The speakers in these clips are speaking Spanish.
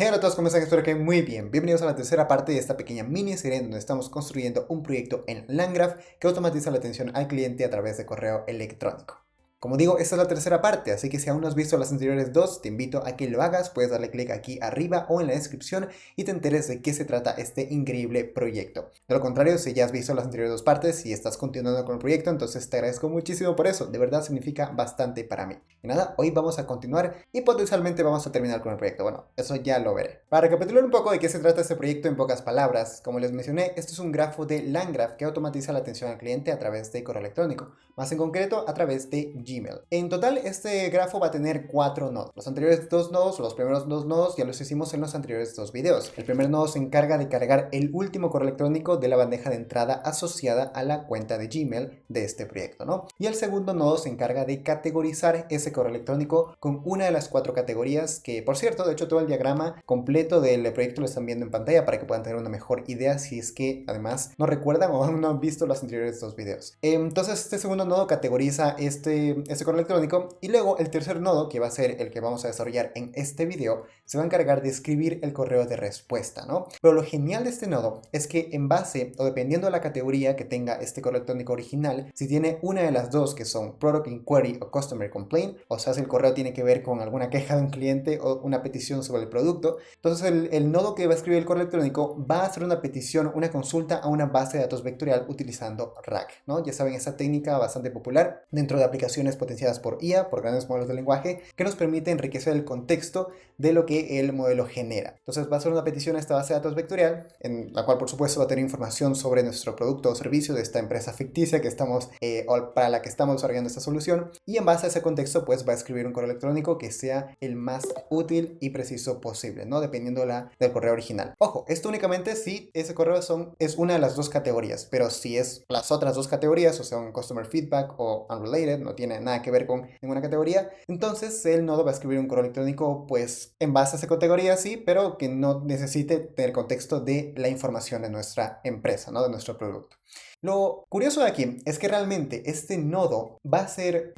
Hey, hola a todos, ¿cómo están? Espero que muy bien. Bienvenidos a la tercera parte de esta pequeña miniserie en donde estamos construyendo un proyecto en LangGraph que automatiza la atención al cliente a través de correo electrónico. Como digo, esta es la tercera parte, así que si aún no has visto las anteriores dos, te invito a que lo hagas. Puedes darle clic aquí arriba o en la descripción y te enteres de qué se trata este increíble proyecto. De lo contrario, si ya has visto las anteriores dos partes y estás continuando con el proyecto, entonces te agradezco muchísimo por eso. De verdad significa bastante para mí. Y nada, hoy vamos a continuar y potencialmente vamos a terminar con el proyecto. Bueno, eso ya lo veré. Para recapitular un poco de qué se trata este proyecto en pocas palabras, como les mencioné, esto es un grafo de LangGraph que automatiza la atención al cliente a través de correo electrónico, más en concreto a través de Gmail. En total, este grafo va a tener 4 nodos. Los anteriores dos nodos, los primeros dos nodos, ya los hicimos en los anteriores dos videos. El primer nodo se encarga de cargar el último correo electrónico de la bandeja de entrada asociada a la cuenta de Gmail de este proyecto, ¿no? Y el segundo nodo se encarga de categorizar ese correo electrónico con una de las 4 categorías que, por cierto, de hecho todo el diagrama completo del proyecto lo están viendo en pantalla para que puedan tener una mejor idea si es que además no recuerdan o aún no han visto los anteriores dos videos. Entonces este segundo nodo categoriza este correo electrónico y luego el tercer nodo, que va a ser el que vamos a desarrollar en este video, se va a encargar de escribir el correo de respuesta, ¿no? Pero lo genial de este nodo es que en base o dependiendo de la categoría que tenga este correo electrónico original, si tiene una de las dos que son Product Inquiry o Customer Complaint, o sea, si el correo tiene que ver con alguna queja de un cliente o una petición sobre el producto, entonces el nodo que va a escribir el correo electrónico va a hacer una petición, una consulta a una base de datos vectorial utilizando RAG, ¿no? Ya saben, esa técnica bastante popular dentro de aplicaciones potenciadas por IA, por grandes modelos de lenguaje, que nos permite enriquecer el contexto de lo que el modelo genera. Entonces va a hacer una petición a esta base de datos vectorial, en la cual por supuesto va a tener información sobre nuestro producto o servicio de esta empresa ficticia que estamos, o para la que estamos desarrollando esta solución, y en base a ese contexto pues va a escribir un correo electrónico que sea el más útil y preciso posible, ¿no? Dependiendo del correo original. Ojo, esto únicamente si ese correo es una de las dos categorías, pero si es las otras dos categorías, o sea, un Customer Feedback o Unrelated, no tiene nada que ver con ninguna categoría, entonces el nodo va a escribir un correo electrónico pues en base a esa categoría, sí, pero que no necesite tener contexto de la información de nuestra empresa, ¿no? De nuestro producto. Lo curioso de aquí es que realmente este nodo van a ser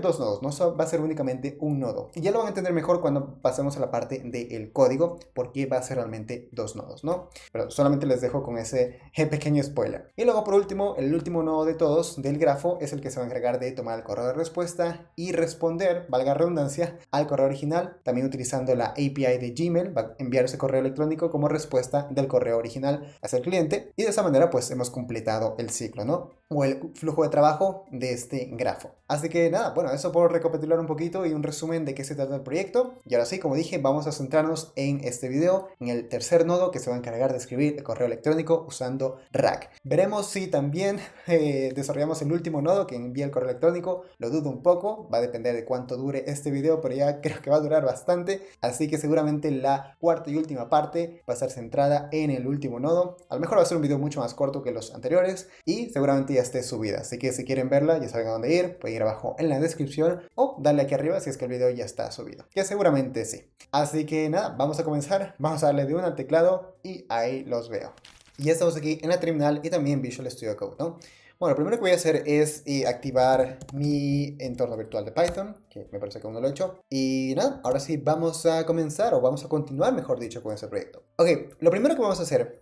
dos nodos, no va a ser únicamente un nodo. Y ya lo van a entender mejor cuando pasemos a la parte del código, porque va a ser realmente dos nodos, ¿no? Pero solamente les dejo con ese pequeño spoiler. Y luego por último, el último nodo de todos del grafo es el que se va a encargar de tomar el correo de respuesta y responder, valga redundancia, al correo original, también utilizando la API de Gmail, va a enviar ese correo electrónico como respuesta del correo original hacia el cliente y de esa manera pues hemos completado el ciclo, ¿no? O el flujo de trabajo de este grafo. Así que nada, bueno, eso por recapitular un poquito y un resumen de qué se trata el proyecto. Y ahora sí, como dije, vamos a centrarnos en este video, en el tercer nodo que se va a encargar de escribir el correo electrónico usando RAG. Veremos si también desarrollamos el último nodo que envía el correo electrónico. Lo dudo un poco, va a depender de cuánto dure este video, pero ya creo que va a durar bastante. Así que seguramente la cuarta y última parte va a estar centrada en el último nodo. A lo mejor va a ser un video mucho más corto que los anteriores y seguramente ya esté subida. Así que si quieren verla, ya saben a dónde ir. Pueden ir abajo en la descripción o darle aquí arriba si es que el video ya está subido. Que seguramente sí. Así que nada, vamos a comenzar. Vamos a darle de una al teclado y ahí los veo. Y ya estamos aquí en la terminal y también Visual Studio Code, ¿no? Bueno, lo primero que voy a hacer es activar mi entorno virtual de Python, que me parece que aún no lo he hecho. Y nada, ahora sí vamos a comenzar, o vamos a continuar, mejor dicho, con ese proyecto. Ok, lo primero que vamos a hacer,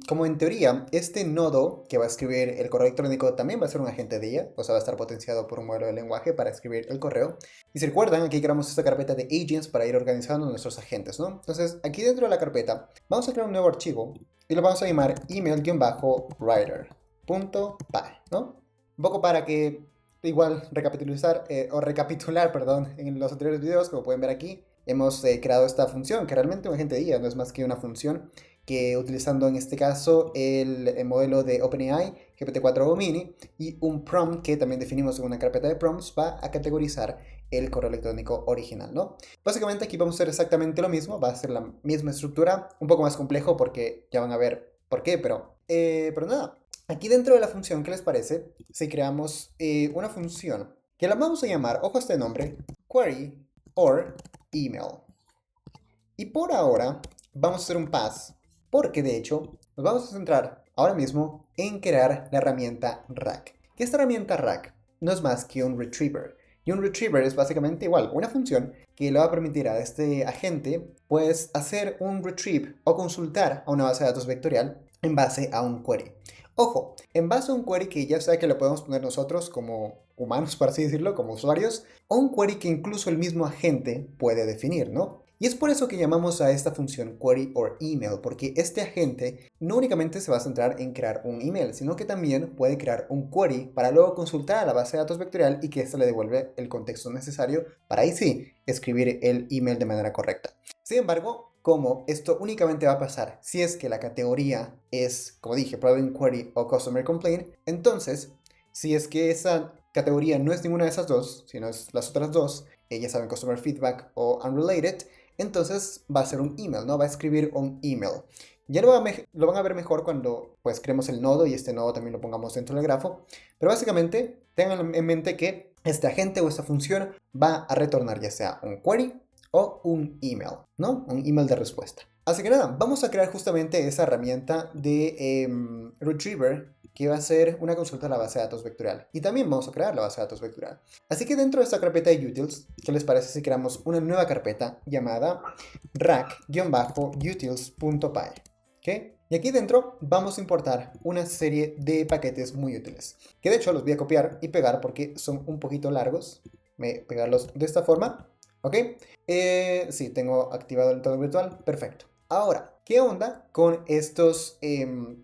como en teoría, este nodo que va a escribir el correo electrónico también va a ser un agente de IA, o sea, va a estar potenciado por un modelo de lenguaje para escribir el correo. Y si recuerdan, aquí creamos esta carpeta de agents para ir organizando nuestros agentes, ¿no? Entonces, aquí dentro de la carpeta, vamos a crear un nuevo archivo y lo vamos a llamar email-writer. .py, ¿no? Un poco para que igual recapitular, perdón, en los anteriores videos, como pueden ver aquí, hemos creado esta función que realmente un agente de IA no es más que una función que utilizando en este caso el modelo de OpenAI GPT-4o Mini y un prompt que también definimos en una carpeta de prompts va a categorizar el correo electrónico original, ¿no? Básicamente aquí vamos a hacer exactamente lo mismo, va a ser la misma estructura, un poco más complejo porque ya van a ver por qué, pero nada. Aquí dentro de la función, ¿qué les parece? Si creamos una función que la vamos a llamar, ojo a este nombre, query or email. Y por ahora vamos a hacer un pass, porque de hecho nos vamos a centrar ahora mismo en crear la herramienta RAG. Y esta herramienta RAG no es más que un retriever, Y un retriever es básicamente igual, una función que le va a permitir a este agente pues hacer un retrieve o consultar a una base de datos vectorial en base a un query. Ojo, en base a un query que ya sea que lo podemos poner nosotros como humanos, por así decirlo, como usuarios, o un query que incluso el mismo agente puede definir, ¿no? Y es por eso que llamamos a esta función query or email, porque este agente no únicamente se va a centrar en crear un email, sino que también puede crear un query para luego consultar a la base de datos vectorial y que ésta le devuelve el contexto necesario para ahí sí escribir el email de manera correcta. Sin embargo, como esto únicamente va a pasar si es que la categoría es, como dije, Problem Query o Customer Complaint, entonces, si es que esa categoría no es ninguna de esas dos, sino es las otras dos, ya saben, Customer Feedback o Unrelated, entonces va a ser un email, ¿no? Va a escribir un email. Ya lo van a ver mejor cuando pues creemos el nodo y este nodo también lo pongamos dentro del grafo. Pero básicamente tengan en mente que este agente o esta función va a retornar ya sea un query o un email, ¿no? Un email de respuesta. Así que nada, vamos a crear justamente esa herramienta de Retriever que va a ser una consulta a la base de datos vectorial. Y también vamos a crear la base de datos vectorial. Así que dentro de esta carpeta de utils, ¿qué les parece si creamos una nueva carpeta llamada rack-utils.py? ¿Ok? Y aquí dentro vamos a importar una serie de paquetes muy útiles, que de hecho los voy a copiar y pegar porque son un poquito largos. Voy a pegarlos de esta forma. ¿Ok? Sí, tengo activado el entorno virtual. Perfecto. Ahora, ¿qué onda con estos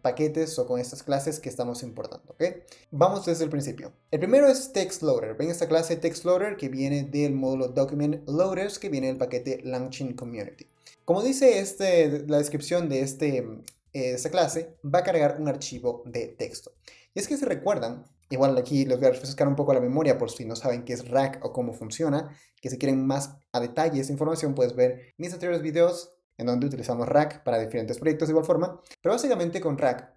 paquetes o con estas clases que estamos importando? ¿Ok? Vamos desde el principio. El primero es TextLoader. Ven esta clase TextLoader que viene del módulo Document Loaders que viene del paquete Launching Community. Como dice la descripción de esta clase, va a cargar un archivo de texto. Y es que si recuerdan, igual aquí les voy a refrescar un poco la memoria por si no saben qué es Rack o cómo funciona, que si quieren más a detalle esa información puedes ver mis anteriores videos en donde utilizamos Rack para diferentes proyectos de igual forma. Pero básicamente con Rack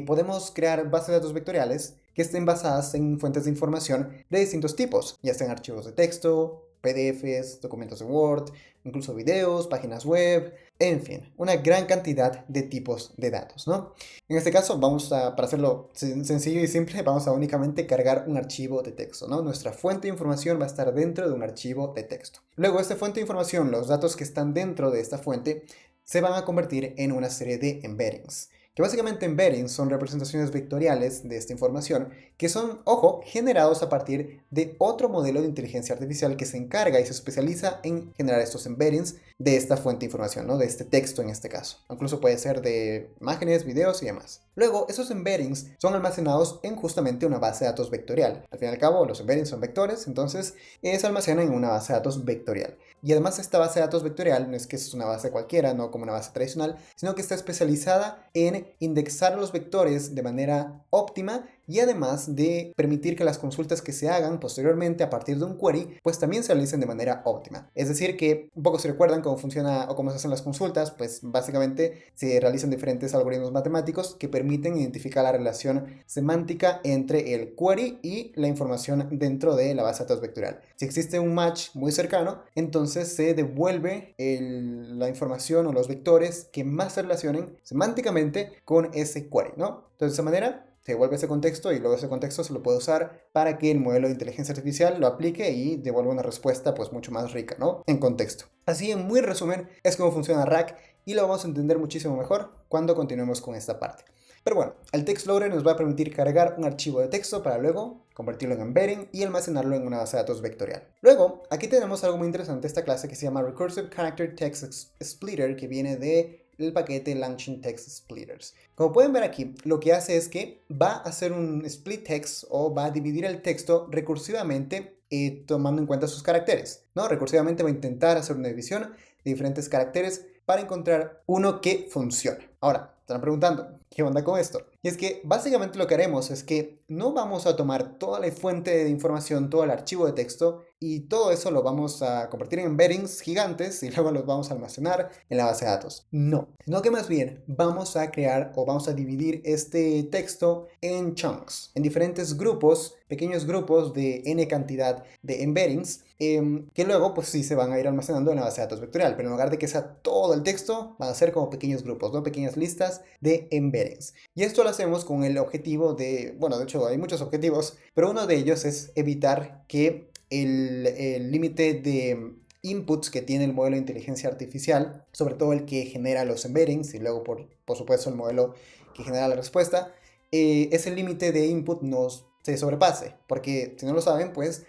podemos crear bases de datos vectoriales que estén basadas en fuentes de información de distintos tipos, ya sean archivos de texto, PDFs, documentos de Word, incluso videos, páginas web, en fin, una gran cantidad de tipos de datos, ¿no? En este caso, para hacerlo sencillo y simple, vamos a únicamente cargar un archivo de texto, ¿no? Nuestra fuente de información va a estar dentro de un archivo de texto. Luego, esta fuente de información, los datos que están dentro de esta fuente, se van a convertir en una serie de embeddings. Que básicamente embeddings son representaciones vectoriales de esta información que son, ojo, generados a partir de otro modelo de inteligencia artificial que se encarga y se especializa en generar estos embeddings de esta fuente de información, ¿no? De este texto en este caso. Incluso puede ser de imágenes, videos y demás. Luego, esos embeddings son almacenados en justamente una base de datos vectorial. Al fin y al cabo, los embeddings son vectores, entonces se almacenan en una base de datos vectorial. Y además esta base de datos vectorial no es que es una base cualquiera, no como una base tradicional, sino que está especializada en indexar los vectores de manera óptima y además de permitir que las consultas que se hagan posteriormente a partir de un query, pues también se realicen de manera óptima. Es decir que, un poco si recuerdan cómo funciona o cómo se hacen las consultas, pues básicamente se realizan diferentes algoritmos matemáticos que permiten identificar la relación semántica entre el query y la información dentro de la base de datos vectorial. Si existe un match muy cercano, entonces se devuelve la información o los vectores que más se relacionen semánticamente con ese query, ¿no? Entonces de esa manera se devuelve ese contexto y luego ese contexto se lo puede usar para que el modelo de inteligencia artificial lo aplique y devuelva una respuesta pues mucho más rica, ¿no? En contexto. Así en muy resumen es cómo funciona Rack y lo vamos a entender muchísimo mejor cuando continuemos con esta parte. Pero bueno, el text loader nos va a permitir cargar un archivo de texto para luego convertirlo en embedding y almacenarlo en una base de datos vectorial. Luego, aquí tenemos algo muy interesante, esta clase que se llama Recursive Character Text Splitter, que viene del paquete Launching Text Splitters. Como pueden ver aquí, lo que hace es que va a hacer un split text o va a dividir el texto recursivamente tomando en cuenta sus caracteres, ¿no? Recursivamente va a intentar hacer una división de diferentes caracteres para encontrar uno que funcione. Ahora, están preguntando, ¿qué onda con esto? Y es que básicamente lo que haremos es que no vamos a tomar toda la fuente de información, todo el archivo de texto y todo eso lo vamos a convertir en embeddings gigantes y luego los vamos a almacenar en la base de datos. No, sino que más bien vamos a crear o vamos a dividir este texto en chunks, en diferentes grupos, pequeños grupos de n cantidad de embeddings que luego pues sí se van a ir almacenando en la base de datos vectorial, pero en lugar de que sea todo el texto, van a ser como pequeños grupos, ¿no? Pequeñas listas de embeddings. Y esto lo hacemos con el objetivo de, bueno, de hecho hay muchos objetivos, pero uno de ellos es evitar que el límite de inputs que tiene el modelo de inteligencia artificial, sobre todo el que genera los embeddings y luego por supuesto el modelo que genera la respuesta, ese límite de input no se sobrepase, porque si no lo saben, pues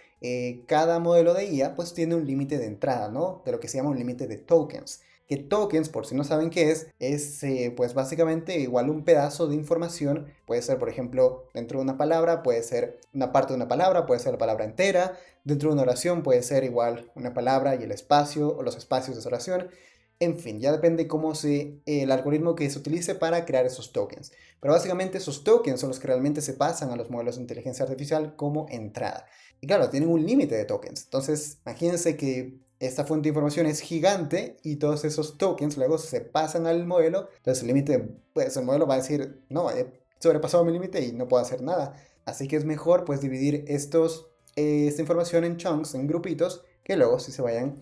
cada modelo de IA pues tiene un límite de entrada, ¿no? De lo que se llama un límite de tokens. Que tokens, por si no saben qué es pues básicamente igual un pedazo de información, puede ser por ejemplo dentro de una palabra, puede ser una parte de una palabra, puede ser la palabra entera, dentro de una oración puede ser igual una palabra y el espacio o los espacios de esa oración. En fin, ya depende cómo el algoritmo que se utilice para crear esos tokens. Pero básicamente esos tokens son los que realmente se pasan a los modelos de inteligencia artificial como entrada. Y claro, tienen un límite de tokens. Entonces, imagínense que esta fuente de información es gigante y todos esos tokens luego se pasan al modelo. Entonces el límite, pues el modelo va a decir, no, he sobrepasado mi límite y no puedo hacer nada. Así que es mejor pues dividir esta información en chunks, en grupitos, que luego sí se vayan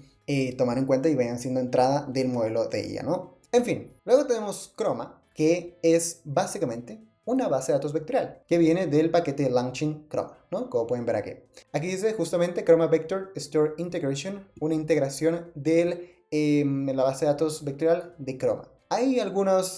tomar en cuenta y vayan siendo entrada del modelo de IA, ¿no? En fin, luego tenemos Chroma, que es básicamente una base de datos vectorial que viene del paquete Launching Chroma, ¿no? Como pueden ver aquí. Aquí dice justamente Chroma Vector Store Integration, una integración de la base de datos vectorial de Chroma. Hay algunos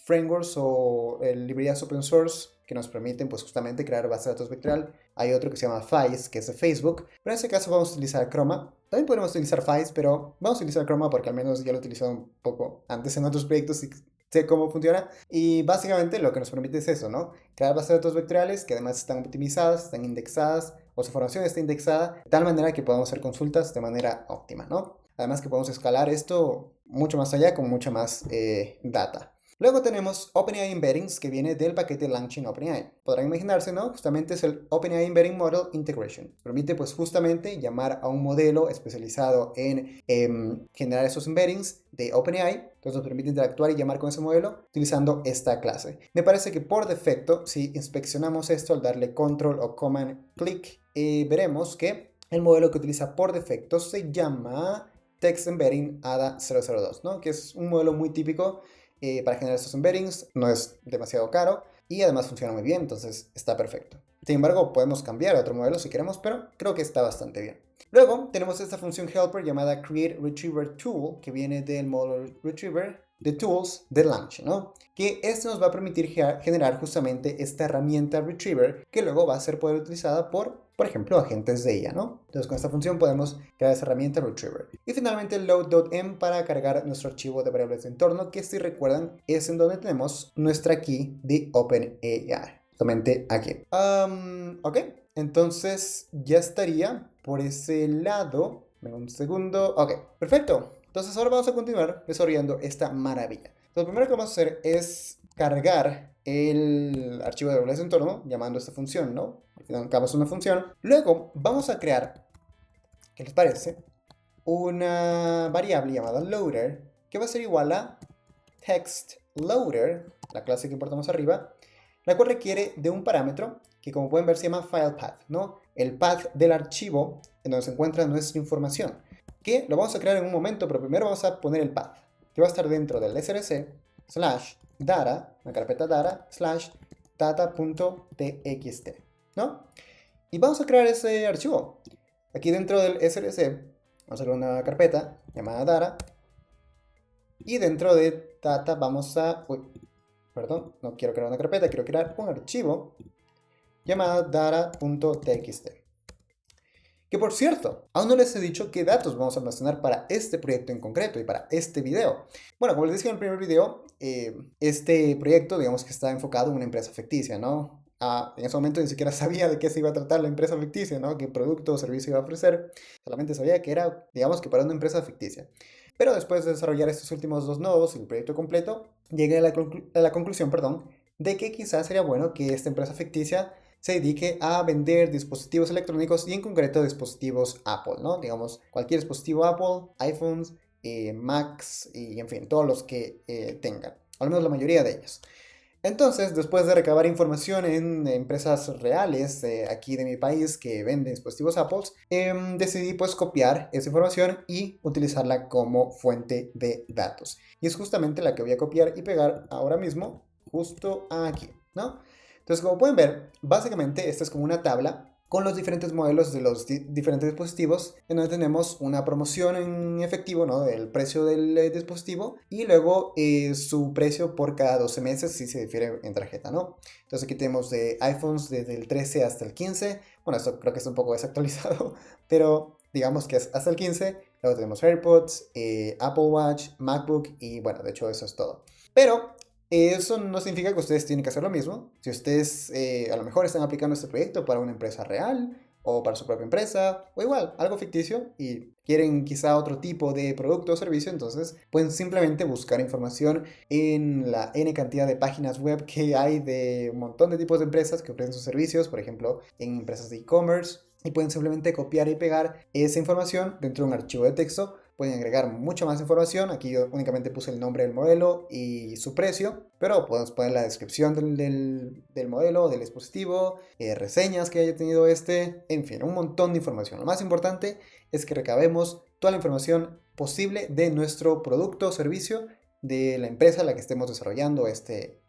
frameworks o librerías open source que nos permiten pues justamente crear base de datos vectorial. Hay otro que se llama Faiz, que es de Facebook, pero en este caso vamos a utilizar Chroma. También podemos utilizar Faiz, pero vamos a utilizar Chroma porque al menos ya lo he utilizado un poco antes en otros proyectos y sé cómo funciona. Y básicamente lo que nos permite es eso, ¿no? Crear bases de datos vectoriales que además están optimizadas, están indexadas, o su información está indexada de tal manera que podamos hacer consultas de manera óptima, ¿no? Además que podemos escalar esto mucho más allá con mucha más data. Luego tenemos OpenAI Embeddings, que viene del paquete Launching OpenAI. Podrán imaginarse, ¿no? Justamente es el OpenAI Embedding Model Integration. Permite, pues, justamente llamar a un modelo especializado en generar esos embeddings de OpenAI. Entonces nos permite interactuar y llamar con ese modelo utilizando esta clase. Me parece que por defecto, si inspeccionamos esto al darle control o command click, veremos que el modelo que utiliza por defecto se llama Text Embedding ADA002, ¿no? Que es un modelo muy típico para generar estos embeddings, no es demasiado caro y además funciona muy bien, entonces está perfecto. Sin embargo, podemos cambiar a otro modelo si queremos, pero creo que está bastante bien. Luego tenemos esta función helper llamada create retriever tool, que viene del módulo retriever de tools de launch, ¿no? Que este nos va a permitir generar justamente esta herramienta retriever que luego va a ser poder utilizada por ejemplo, agentes de IA, ¿no? Entonces con esta función podemos crear esa herramienta retriever. Y finalmente el load.m para cargar nuestro archivo de variables de entorno, que si recuerdan es en donde tenemos nuestra key de OpenAI. Justamente aquí. Ok, entonces ya estaría por ese lado. Un segundo. Ok, perfecto. Entonces ahora vamos a continuar desarrollando esta maravilla. Entonces, lo primero que vamos a hacer es cargar el archivo de variables de entorno llamando esta función, ¿no? Al final y al cabo es una función. Luego vamos a crear, ¿qué les parece? Una variable llamada loader que va a ser igual a text loader, la clase que importamos arriba, la cual requiere de un parámetro que, como pueden ver, se llama file path, ¿no? El path del archivo en donde se encuentra nuestra información, que lo vamos a crear en un momento, pero primero vamos a poner el path, que va a estar dentro del src / data, la carpeta data / data.txt, ¿no? Y vamos a crear ese archivo. Aquí dentro del src vamos a crear una carpeta llamada data, y dentro de data vamos a... perdón, no quiero crear una carpeta, quiero crear un archivo llamado data.txt. Que por cierto, aún no les he dicho qué datos vamos a almacenar para este proyecto en concreto y para este video. Bueno, como les dije en el primer video, este proyecto, digamos que está enfocado en una empresa ficticia, ¿no? En ese momento ni siquiera sabía de qué se iba a tratar la empresa ficticia, ¿no? Qué producto o servicio iba a ofrecer. Solamente sabía que era, digamos que para una empresa ficticia. Pero después de desarrollar estos últimos dos nodos y el proyecto completo, llegué a la conclusión, perdón, de que quizás sería bueno que esta empresa ficticia se dedique a vender dispositivos electrónicos y en concreto dispositivos Apple, ¿no? Digamos, cualquier dispositivo Apple, iPhones, Macs y en fin, todos los que tengan, al menos la mayoría de ellos. Entonces, después de recabar información en empresas reales aquí de mi país que venden dispositivos Apple, decidí pues copiar esa información y utilizarla como fuente de datos. Y es justamente la que voy a copiar y pegar ahora mismo, justo aquí, ¿no? Entonces, como pueden ver, básicamente esta es como una tabla con los diferentes modelos de los diferentes dispositivos, en donde tenemos una promoción en efectivo, ¿no? Del precio del dispositivo y luego su precio por cada 12 meses si se difiere en tarjeta, ¿no? Entonces aquí tenemos de iPhones desde el 13 hasta el 15. Bueno, esto creo que es un poco desactualizado, pero digamos que es hasta el 15. Luego tenemos AirPods, Apple Watch, MacBook y bueno, de hecho eso es todo. Pero eso no significa que ustedes tienen que hacer lo mismo. Si ustedes a lo mejor están aplicando este proyecto para una empresa real o para su propia empresa o igual, algo ficticio y quieren quizá otro tipo de producto o servicio, entonces pueden simplemente buscar información en la N cantidad de páginas web que hay de un montón de tipos de empresas que ofrecen sus servicios, por ejemplo, en empresas de e-commerce, y pueden simplemente copiar y pegar esa información dentro de un archivo de texto. Pueden agregar mucha más información. Aquí yo únicamente puse el nombre del modelo y su precio, pero podemos poner la descripción del modelo, del dispositivo, reseñas que haya tenido en fin, un montón de información. Lo más importante es que recabemos toda la información posible de nuestro producto o servicio, de la empresa a la que estemos desarrollando este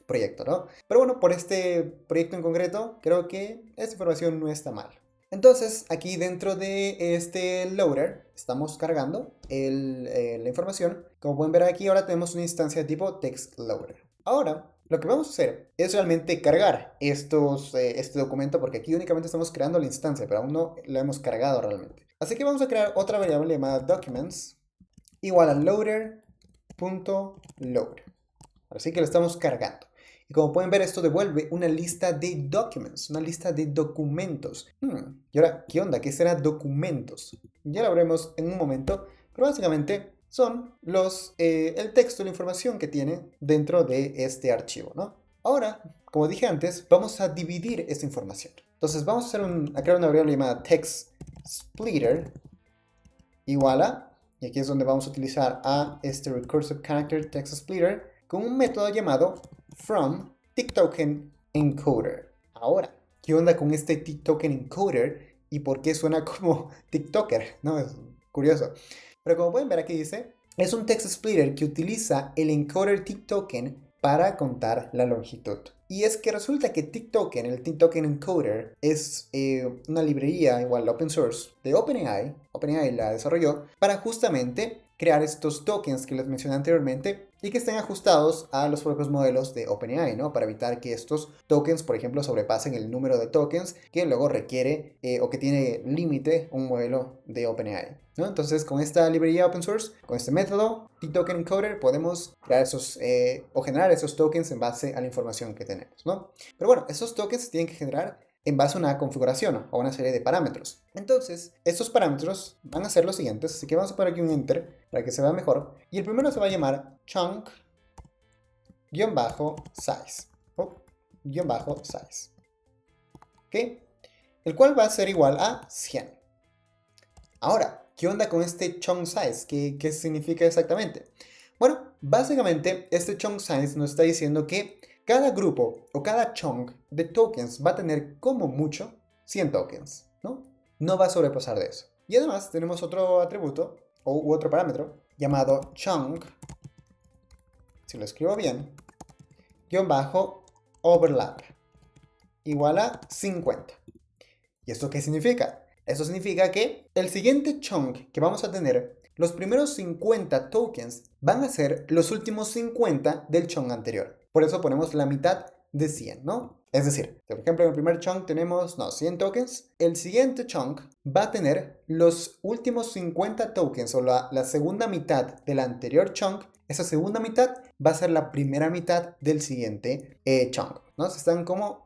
proyecto, ¿no? Pero bueno, por este proyecto en concreto, creo que esta información no está mal. Entonces, aquí dentro de este loader estamos cargando la información. Como pueden ver aquí, ahora tenemos una instancia de tipo text loader. Ahora, lo que vamos a hacer es realmente cargar este documento, porque aquí únicamente estamos creando la instancia, pero aún no lo hemos cargado realmente. Así que vamos a crear otra variable llamada documents igual a loader.load. Así que lo estamos cargando. Y como pueden ver, esto devuelve una lista de documents, una lista de documentos. Y ahora, ¿qué onda? ¿Qué será documentos? Ya lo veremos en un momento, pero básicamente son el texto, la información que tiene dentro de este archivo, ¿no? Ahora, como dije antes, vamos a dividir esta información. Entonces vamos a crear una variable llamada TextSplitter igual a, y aquí es donde vamos a utilizar a este recursive character TextSplitter con un método llamado from TickToken encoder. Ahora, ¿qué onda con este TickToken encoder y por qué suena como TikToker? No, es curioso. Pero como pueden ver aquí dice, es un text splitter que utiliza el encoder TickToken para contar la longitud. Y es que resulta que el TickToken encoder, es una librería igual open source de OpenAI. OpenAI la desarrolló para justamente crear estos tokens que les mencioné anteriormente y que estén ajustados a los propios modelos de OpenAI, ¿no? Para evitar que estos tokens, por ejemplo, sobrepasen el número de tokens que luego requiere o que tiene límite un modelo de OpenAI, ¿no? Entonces, con esta librería open source, con este método, TickToken encoder, podemos crear o generar esos tokens en base a la información que tenemos, ¿no? Pero bueno, esos tokens se tienen que generar en base a una configuración o una serie de parámetros. Entonces, estos parámetros van a ser los siguientes, así que vamos a poner aquí un enter para que se vea mejor. Y el primero se va a llamar chunk-size. ¿Ok? El cual va a ser igual a 100. Ahora, ¿qué onda con este chunk size? ¿Qué significa exactamente? Bueno, básicamente este chunk size nos está diciendo que cada grupo o cada chunk de tokens va a tener como mucho 100 tokens, ¿no? No va a sobrepasar de eso. Y además tenemos otro atributo u otro parámetro llamado chunk, si lo escribo bien, _overlap, igual a 50. ¿Y esto qué significa? Eso significa que el siguiente chunk que vamos a tener, los primeros 50 tokens van a ser los últimos 50 del chunk anterior. Por eso ponemos la mitad de 100, ¿no? Es decir, por ejemplo, en el primer chunk tenemos 100 tokens. El siguiente chunk va a tener los últimos 50 tokens o la segunda mitad del anterior chunk. Esa segunda mitad va a ser la primera mitad del siguiente chunk, ¿no? Se están como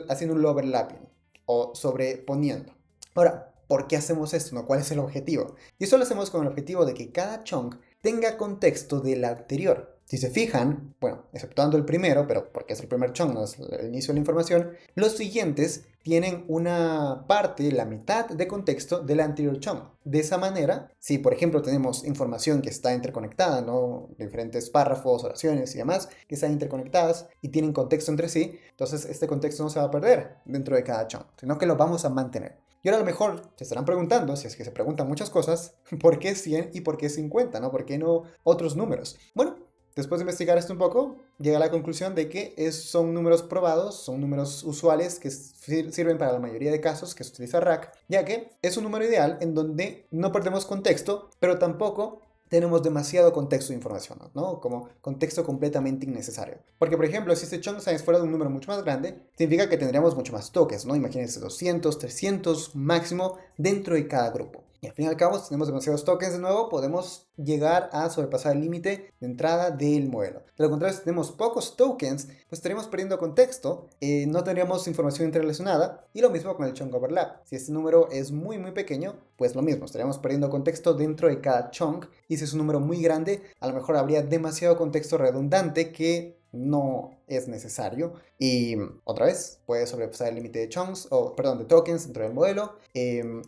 haciendo un overlapping o sobreponiendo. Ahora, ¿por qué hacemos esto? ¿No? ¿Cuál es el objetivo? Y eso lo hacemos con el objetivo de que cada chunk tenga contexto del anterior. Si se fijan, bueno, exceptuando el primero, pero porque es el primer chunk, no es el inicio de la información, los siguientes tienen una parte, la mitad de contexto del anterior chunk. De esa manera, si por ejemplo tenemos información que está interconectada, ¿no? Diferentes párrafos, oraciones y demás, que están interconectadas y tienen contexto entre sí, entonces este contexto no se va a perder dentro de cada chunk, sino que lo vamos a mantener. Y ahora a lo mejor se estarán preguntando, si es que se preguntan muchas cosas, ¿por qué 100 y por qué 50? ¿No? ¿Por qué no otros números? Bueno, después de investigar esto un poco, llega a la conclusión de que son números probados, son números usuales que sirven para la mayoría de casos que se utiliza RAC, ya que es un número ideal en donde no perdemos contexto, pero tampoco tenemos demasiado contexto de información, ¿no? Como contexto completamente innecesario. Porque, por ejemplo, si este chunk size fuera de un número mucho más grande, significa que tendríamos mucho más tokens, ¿no? Imagínense 200, 300 máximo dentro de cada grupo. Y al fin y al cabo, si tenemos demasiados tokens de nuevo, podemos llegar a sobrepasar el límite de entrada del modelo. De lo contrario, si tenemos pocos tokens, pues estaríamos perdiendo contexto, no tendríamos información interrelacionada, y lo mismo con el chunk overlap. Si este número es muy pequeño, pues lo mismo, estaríamos perdiendo contexto dentro de cada chunk, y si es un número muy grande, a lo mejor habría demasiado contexto redundante que no es necesario y otra vez puede sobrepasar el límite de chunks de tokens dentro del modelo,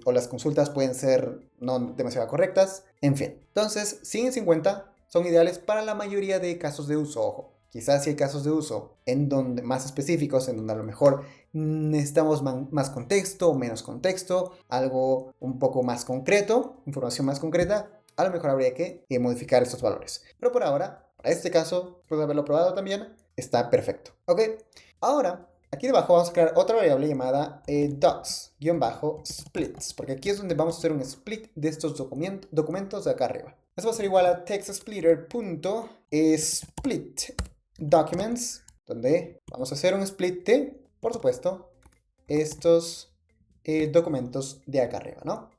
o las consultas pueden ser no demasiado correctas, en fin. Entonces 100 y 50 son ideales para la mayoría de casos de uso. Ojo, quizás si hay casos de uso en donde más específicos, en donde a lo mejor necesitamos más contexto o menos contexto, algo un poco más concreto, información más concreta, a lo mejor habría que modificar estos valores. Pero por ahora, para este caso, después de haberlo probado también, está perfecto. Ok, ahora aquí debajo vamos a crear otra variable llamada docs-splits, porque aquí es donde vamos a hacer un split de estos documentos de acá arriba. Esto va a ser igual a textsplitter.split documents, donde vamos a hacer un split de, por supuesto, estos documentos de acá arriba, ¿no?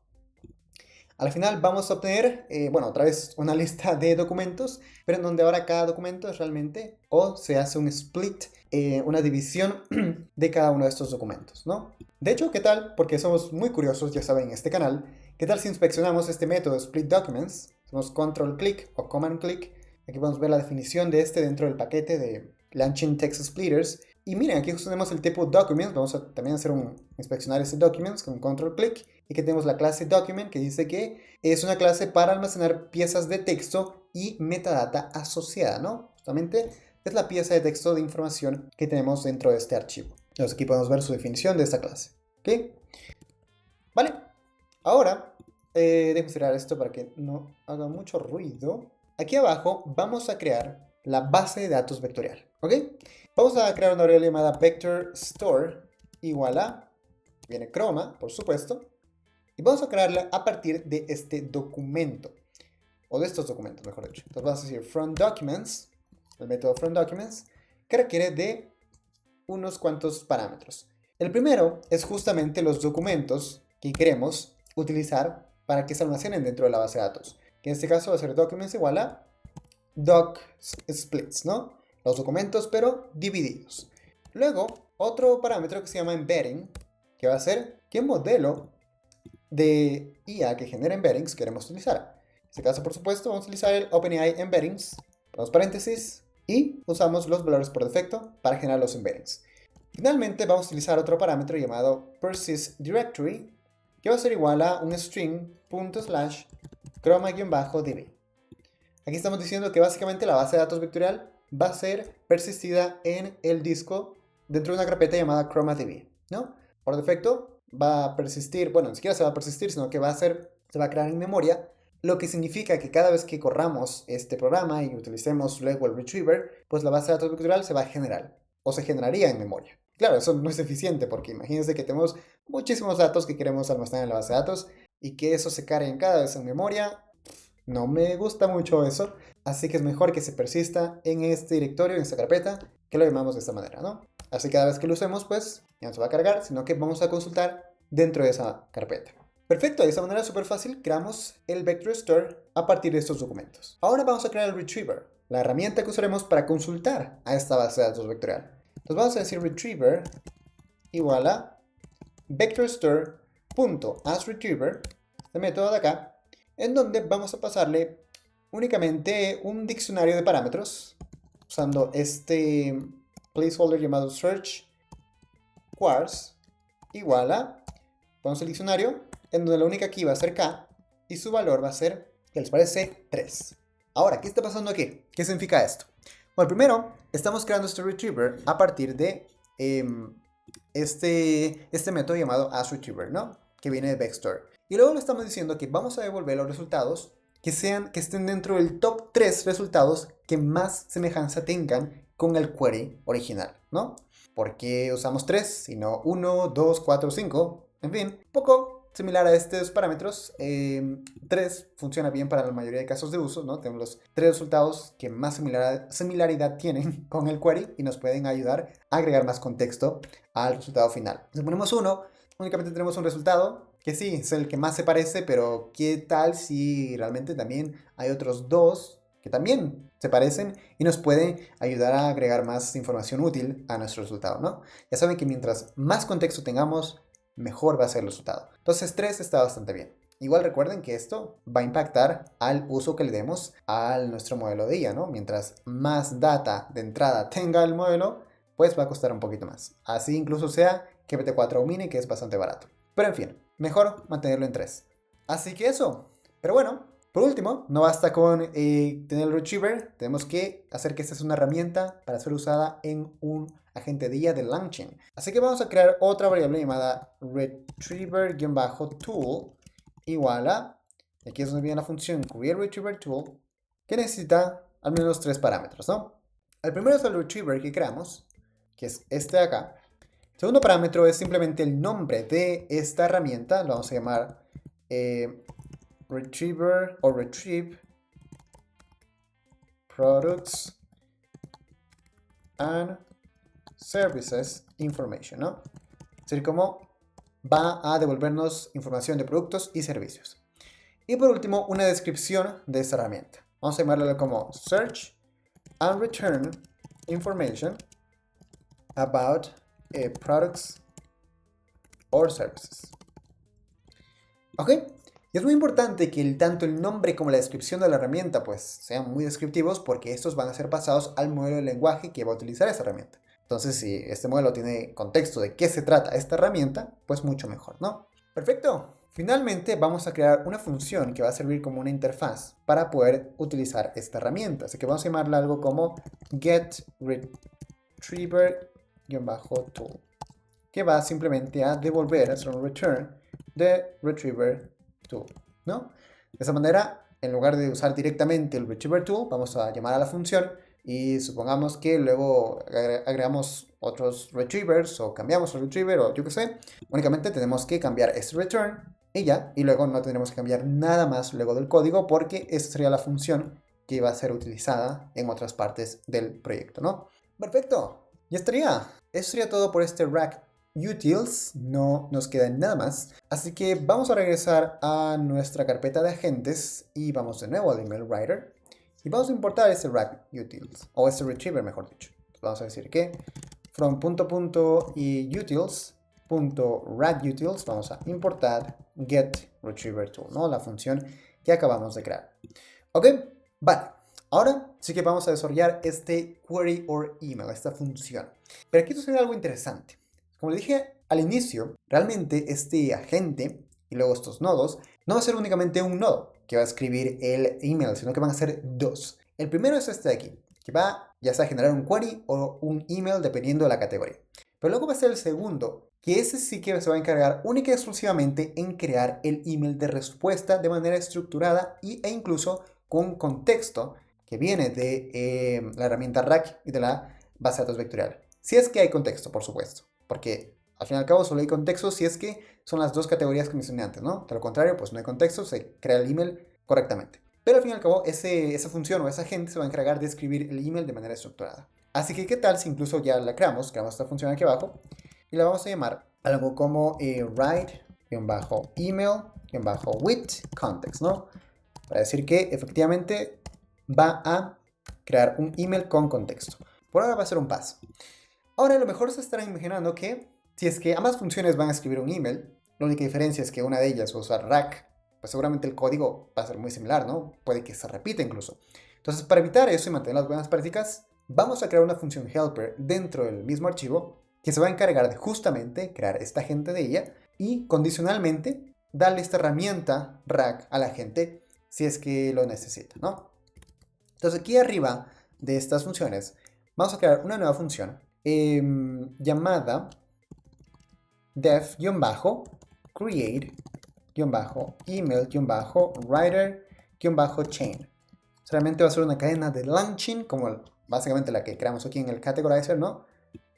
Al final vamos a obtener, otra vez una lista de documentos, pero en donde ahora cada documento es realmente, o se hace un split, una división de cada uno de estos documentos, ¿no? De hecho, ¿qué tal? Porque somos muy curiosos, ya saben, en este canal, ¿qué tal si inspeccionamos este método split documents? Hacemos control click o command click. Aquí podemos ver la definición de este dentro del paquete de Launching Text Splitters. Y miren, aquí justo tenemos el tipo documents. Vamos a también hacer inspeccionar ese documents con control click. Y que tenemos la clase document que dice que es una clase para almacenar piezas de texto y metadata asociada, ¿no? Justamente es la pieza de texto de información que tenemos dentro de este archivo. Entonces aquí podemos ver su definición de esta clase. ¿Ok? Vale. Ahora, déjenme cerrar esto para que no haga mucho ruido. Aquí abajo vamos a crear la base de datos vectorial. ¿Ok? Vamos a crear una variable llamada vector store igual a, viene Chroma, por supuesto, y vamos a crearla a partir de este documento, o de estos documentos, mejor dicho. Entonces vamos a decir from documents, el método from documents, que requiere de unos cuantos parámetros. El primero es justamente los documentos que queremos utilizar para que se almacenen dentro de la base de datos, que en este caso va a ser documents igual a doc splits, ¿no? Los documentos, pero divididos. Luego, otro parámetro que se llama embedding, que va a ser qué modelo de IA que genera embeddings queremos utilizar. En este caso, por supuesto, vamos a utilizar el OpenAI Embeddings, ponemos paréntesis, y usamos los valores por defecto para generar los embeddings. Finalmente, vamos a utilizar otro parámetro llamado persistDirectory, que va a ser igual a un string ./chroma-db. Aquí estamos diciendo que básicamente la base de datos vectorial va a ser persistida en el disco dentro de una carpeta llamada ChromaDB, ¿no? Por defecto va a persistir, bueno, ni siquiera se va a persistir, sino que se va a crear en memoria, lo que significa que cada vez que corramos este programa y utilicemos luego el retriever, pues la base de datos vectorial se va a generar, o se generaría en memoria. Claro, eso no es eficiente porque imagínense que tenemos muchísimos datos que queremos almacenar en la base de datos y que eso se cargue cada vez en memoria. No me gusta mucho eso, así que es mejor que se persista en este directorio, en esta carpeta, que lo llamamos de esta manera, ¿no? Así que cada vez que lo usemos, pues ya no se va a cargar, sino que vamos a consultar dentro de esa carpeta. Perfecto, de esta manera súper fácil creamos el vector store a partir de estos documentos. Ahora vamos a crear el retriever, la herramienta que usaremos para consultar a esta base de datos vectorial. Entonces vamos a decir retriever igual a vectorstore.asRetriever, este método de acá, en donde vamos a pasarle únicamente un diccionario de parámetros usando este placeholder llamado search quars igual a, ponemos el diccionario en donde la única key va a ser k y su valor va a ser, ¿qué les parece? 3. Ahora, ¿qué está pasando aquí? ¿Qué significa esto? Bueno, primero estamos creando este retriever a partir de este método llamado asRetriever, ¿no? Que viene de vector. Y luego le estamos diciendo que vamos a devolver los resultados que estén dentro del top 3 resultados que más semejanza tengan con el query original, ¿no? ¿Por qué usamos 3 y no 1, 2, 4, 5? En fin, un poco similar a estos parámetros. 3 funciona bien para la mayoría de casos de uso, ¿no? Tenemos los 3 resultados que más similaridad tienen con el query y nos pueden ayudar a agregar más contexto al resultado final. Si ponemos 1, únicamente tenemos un resultado que sí, es el que más se parece, pero ¿qué tal si realmente también hay otros 2 que también se parecen y nos pueden ayudar a agregar más información útil a nuestro resultado, ¿no? Ya saben que mientras más contexto tengamos, mejor va a ser el resultado. Entonces 3 está bastante bien. Igual recuerden que esto va a impactar al uso que le demos a nuestro modelo de IA, ¿no? Mientras más data de entrada tenga el modelo, pues va a costar un poquito más. Así incluso sea GPT-4 o Mini, que es bastante barato. Pero en fin, mejor mantenerlo en 3. Así que eso. Pero bueno, por último, no basta con tener el retriever, tenemos que hacer que esta sea una herramienta para ser usada en un agente de IA de LangChain. Así que vamos a crear otra variable llamada retriever-tool igual a, aquí es donde viene la función createRetrieverTool, que necesita al menos 3 parámetros, ¿no? El primero es el retriever que creamos, que es este de acá. El segundo parámetro es simplemente el nombre de esta herramienta, lo vamos a llamar retriever o retrieve products and services information, ¿no? Es decir, cómo va a devolvernos información de productos y servicios. Y por último, una descripción de esta herramienta. Vamos a llamarla como search and return information about products or services. ¿Ok? Y es muy importante que tanto el nombre como la descripción de la herramienta pues sean muy descriptivos porque estos van a ser pasados al modelo de lenguaje que va a utilizar esta herramienta. Entonces, si este modelo tiene contexto de qué se trata esta herramienta, pues mucho mejor, ¿no? Perfecto. Finalmente vamos a crear una función que va a servir como una interfaz para poder utilizar esta herramienta. Así que vamos a llamarla algo como getRetriever-tool, que va simplemente a devolver, hacer un return de retriever tool, ¿no? De esa manera, en lugar de usar directamente el retriever tool, vamos a llamar a la función y supongamos que luego agregamos otros retrievers o cambiamos el retriever o yo qué sé, únicamente tenemos que cambiar este return y ya, y luego no tendremos que cambiar nada más luego del código porque esta sería la función que va a ser utilizada en otras partes del proyecto, ¿no? Perfecto, ya estaría. Eso sería todo por este rack utils, no nos queda nada más. Así que vamos a regresar a nuestra carpeta de agentes y vamos de nuevo al email writer. Y vamos a importar este rack utils, o este retriever mejor dicho. Entonces vamos a decir que from y utils.rackutils vamos a importar getRetrieverTool, ¿no? La función que acabamos de crear. Ok, vale. Ahora sí que vamos a desarrollar este query or email, esta función. Pero aquí sucede algo interesante. Como le dije al inicio, realmente este agente y luego estos nodos no va a ser únicamente un nodo que va a escribir el email, sino que van a ser 2. El primero es este de aquí, que va ya sea a generar un query o un email dependiendo de la categoría. Pero luego va a ser el segundo, que ese sí que se va a encargar única y exclusivamente en crear el email de respuesta de manera estructurada e incluso con contexto que viene de la herramienta Rack y de la base de datos vectorial. Si es que hay contexto, por supuesto, porque al fin y al cabo solo hay contexto si es que son las dos categorías que mencioné antes, ¿no? De lo contrario, pues no hay contexto, se crea el email correctamente. Pero al fin y al cabo, esa función o esa agente se va a encargar de escribir el email de manera estructurada. Así que, ¿qué tal si incluso ya la creamos esta función aquí abajo, y la vamos a llamar algo como write-email-with context, ¿no? Para decir que efectivamente va a crear un email con contexto. Por ahora va a ser un paso. Ahora, a lo mejor se estarán imaginando que si es que ambas funciones van a escribir un email, la única diferencia es que una de ellas va a usar rack, pues seguramente el código va a ser muy similar, ¿no? Puede que se repita incluso. Entonces, para evitar eso y mantener las buenas prácticas, vamos a crear una función helper dentro del mismo archivo que se va a encargar de justamente crear esta agente de ella y condicionalmente darle esta herramienta rack a la agente si es que lo necesita, ¿no? Entonces aquí arriba de estas funciones vamos a crear una nueva función llamada def-create-email-writer-tool, load-chain. Solamente va a ser una cadena de LangChain, como básicamente la que creamos aquí en el categorizer, ¿no?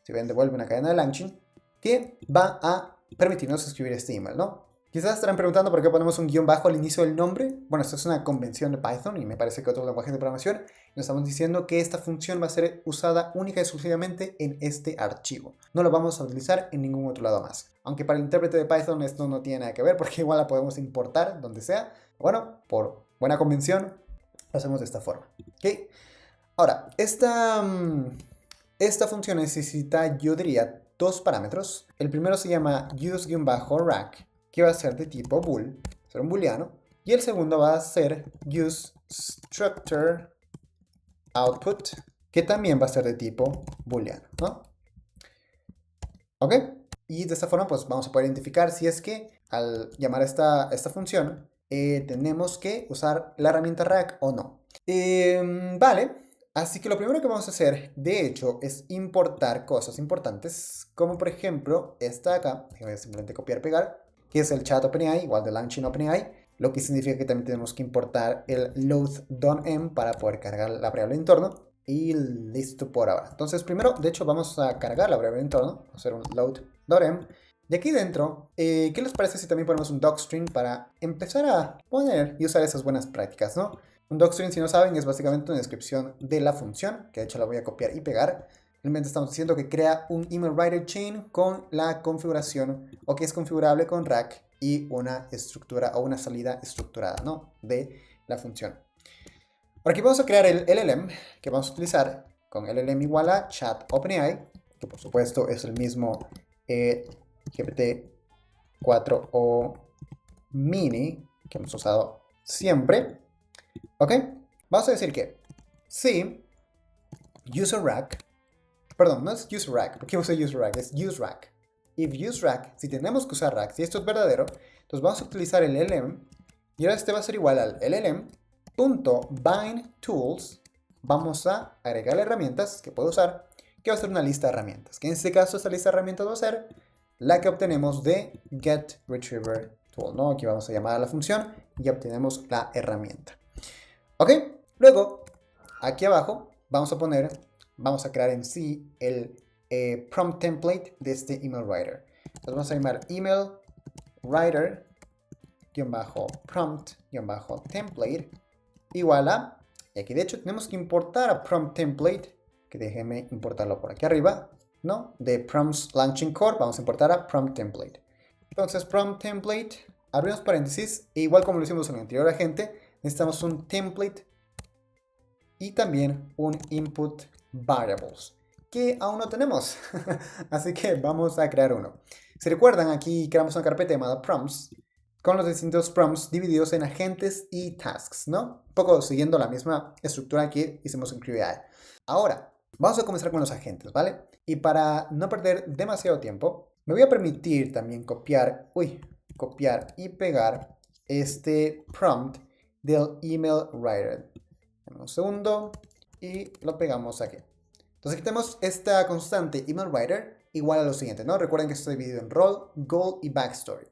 Si ven, devuelve una cadena de LangChain que va a permitirnos escribir este email, ¿no? Quizás estarán preguntando por qué ponemos un guión bajo al inicio del nombre. Bueno, esto es una convención de Python y me parece que otros lenguajes de programación nos estamos diciendo que esta función va a ser usada única y exclusivamente en este archivo. No lo vamos a utilizar en ningún otro lado más. Aunque para el intérprete de Python esto no tiene nada que ver porque igual la podemos importar donde sea. Bueno, por buena convención lo hacemos de esta forma. ¿Ok? Ahora, esta función necesita, yo diría, dos parámetros. El primero se llama use-rack, que va a ser de tipo bool, va a ser un booleano. Y el segundo va a ser useStructure output, que también va a ser de tipo booleano, ¿no? ¿Ok? Y de esta forma pues vamos a poder identificar si es que al llamar esta función tenemos que usar la herramienta rack o no. Vale. Así que lo primero que vamos a hacer, de hecho, es importar cosas importantes, como por ejemplo esta de acá. Voy a simplemente copiar y pegar, que es el chat OpenAI, igual de LangChain OpenAI, lo que significa que también tenemos que importar el load.m para poder cargar la variable de entorno. Y listo por ahora. Entonces primero, de hecho, vamos a cargar la variable de entorno, vamos a hacer un load.m. Y aquí dentro, ¿qué les parece si también ponemos un docstring para empezar a poner y usar esas buenas prácticas, ¿no? Un docstring, si no saben, es básicamente una descripción de la función, que de hecho la voy a copiar y pegar. Realmente estamos diciendo que crea un email writer chain con la configuración, o que es configurable con rack, y una estructura o una salida estructurada, ¿no? De la función. Por aquí vamos a crear el LLM, que vamos a utilizar con LLM igual a chat OpenAI, que por supuesto es el mismo GPT-4 o mini que hemos usado siempre. ¿Ok? Vamos a decir que si useRack, perdón, no es useRack, ¿por qué uso useRack? Es useRack. If useRack, si tenemos que usar rack, si esto es verdadero, entonces vamos a utilizar el LLM y ahora este va a ser igual al LLM.bindTools. Vamos a agregar herramientas que puedo usar, que va a ser una lista de herramientas, que en este caso esta lista de herramientas va a ser la que obtenemos de getRetrieverTool, ¿no? Aquí vamos a llamar a la función y obtenemos la herramienta. ¿Ok? Luego, aquí abajo, vamos a crear en sí el prompt template de este email writer. Entonces vamos a llamar email writer-prompt-template igual a, y aquí de hecho tenemos que importar a prompt template, que déjenme importarlo por aquí arriba, ¿no? De prompts LangChain core, vamos a importar a prompt template. Entonces prompt template, abrimos paréntesis, e igual como lo hicimos en el anterior agente, necesitamos un template y también un input variables, que aún no tenemos. Así que vamos a crear uno. Si recuerdan, aquí creamos una carpeta llamada prompts, con los distintos prompts divididos en agentes y tasks, ¿no? Un poco siguiendo la misma estructura que hicimos en QAI. Ahora, vamos a comenzar con los agentes, ¿vale? Y para no perder demasiado tiempo, me voy a permitir también copiar y pegar este prompt del email writer. Un segundo y lo pegamos aquí. Entonces aquí tenemos esta constante email writer igual a lo siguiente, ¿no? Recuerden que esto está dividido en role, goal y backstory.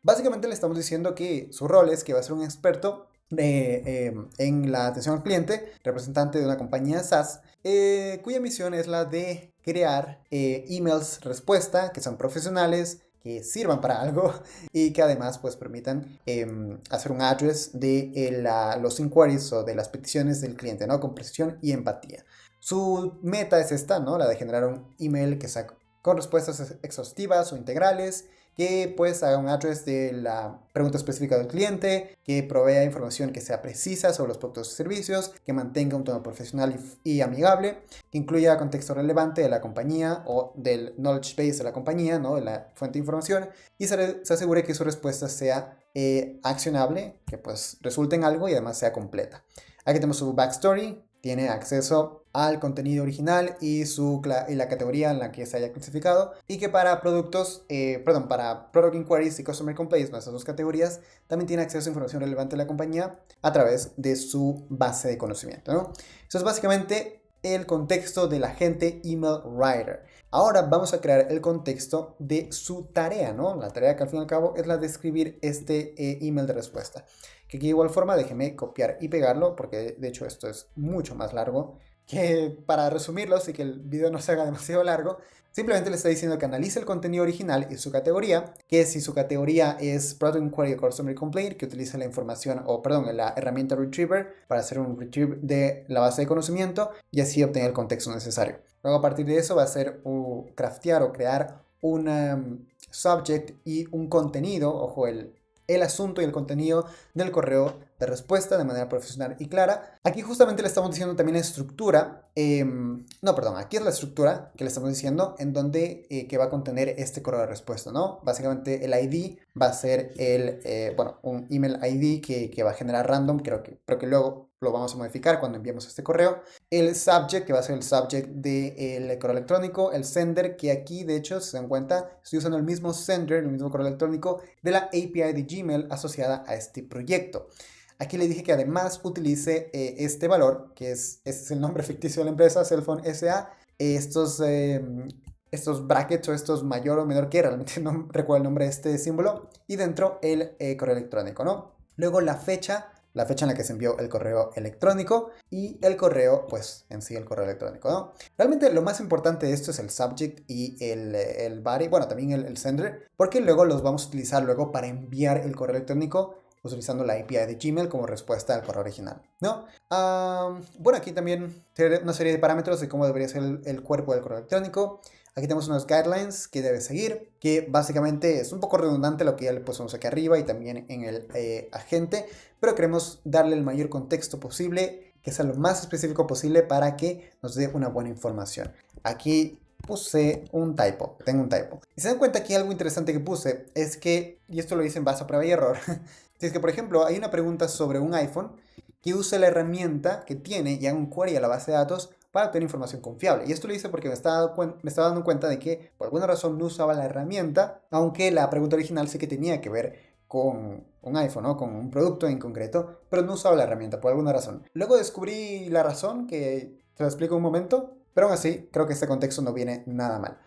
Básicamente le estamos diciendo que su rol es que va a ser un experto en la atención al cliente, representante de una compañía SaaS, cuya misión es la de crear emails respuesta que son profesionales, que sirvan para algo y que además pues permitan hacer un address de los inquiries o de las peticiones del cliente, ¿no? Con precisión y empatía. Su meta es esta, ¿no? La de generar un email que sea con respuestas exhaustivas o integrales, que pues haga un address de la pregunta específica del cliente, que provea información que sea precisa sobre los productos y servicios, que mantenga un tono profesional y amigable, que incluya contexto relevante de la compañía o del knowledge base de la compañía, ¿no? De la fuente de información, y se asegure que su respuesta sea accionable, que pues resulte en algo y además sea completa. Aquí tenemos su backstory, tiene acceso al contenido original y la categoría en la que se haya clasificado, y que para para Product Inquiries y Customer Complaints, esas dos categorías, también tiene acceso a información relevante de la compañía a través de su base de conocimiento, ¿no? Eso es básicamente el contexto del agente email writer. Ahora vamos a crear el contexto de su tarea, ¿no? La tarea que al fin y al cabo es la de escribir este email de respuesta. Que aquí de igual forma déjeme copiar y pegarlo, porque de hecho esto es mucho más largo. Que para resumirlo, así que el video no se haga demasiado largo, simplemente le está diciendo que analice el contenido original y su categoría, que si su categoría es Product Inquiry o Customer Complaint, que utilice la información, o perdón, la herramienta Retriever para hacer un retrieve de la base de conocimiento y así obtener el contexto necesario. Luego a partir de eso va a ser craftear o crear un subject y un contenido, ojo, el asunto y el contenido del correo de respuesta de manera profesional y clara. Aquí justamente le estamos diciendo también la estructura, no, perdón, aquí es la estructura que le estamos diciendo en donde que va a contener este correo de respuesta, ¿no? Básicamente el ID va a ser un email ID que va a generar random, creo que luego lo vamos a modificar cuando enviemos este correo. El subject, que va a ser el subject del correo electrónico. El sender, que aquí de hecho, si se dan cuenta, estoy usando el mismo sender, el mismo correo electrónico de la API de Gmail asociada a este proyecto. Aquí le dije que además utilice este valor, que este es el nombre ficticio de la empresa, Cellphone SA, estos brackets o estos mayor o menor que, realmente no recuerdo el nombre de este símbolo, y dentro el correo electrónico, ¿no? Luego la fecha en la que se envió el correo electrónico y el correo, pues en sí el correo electrónico, ¿no? Realmente lo más importante de esto es el subject y el body, bueno, también el sender, porque luego los vamos a utilizar luego para enviar el correo electrónico utilizando la API de Gmail como respuesta al correo original, ¿no? Bueno, aquí también una serie de parámetros de cómo debería ser el cuerpo del correo electrónico. Aquí tenemos unos guidelines que debe seguir, que básicamente es un poco redundante lo que ya le pusimos aquí arriba y también en el agente, pero queremos darle el mayor contexto posible, que sea lo más específico posible para que nos dé una buena información. Aquí puse un typo, tengo un typo. Y se dan cuenta que algo interesante que puse es que, y esto lo hice en base a prueba y error, si es que por ejemplo hay una pregunta sobre un iPhone que use la herramienta que tiene y haga un query a la base de datos para obtener información confiable. Y esto lo hice porque me estaba dando cuenta de que por alguna razón no usaba la herramienta, aunque la pregunta original sí que tenía que ver con un iPhone, ¿no? Con un producto en concreto, pero no usaba la herramienta por alguna razón. Luego descubrí la razón, que te lo explico un momento, pero aún así creo que este contexto no viene nada mal.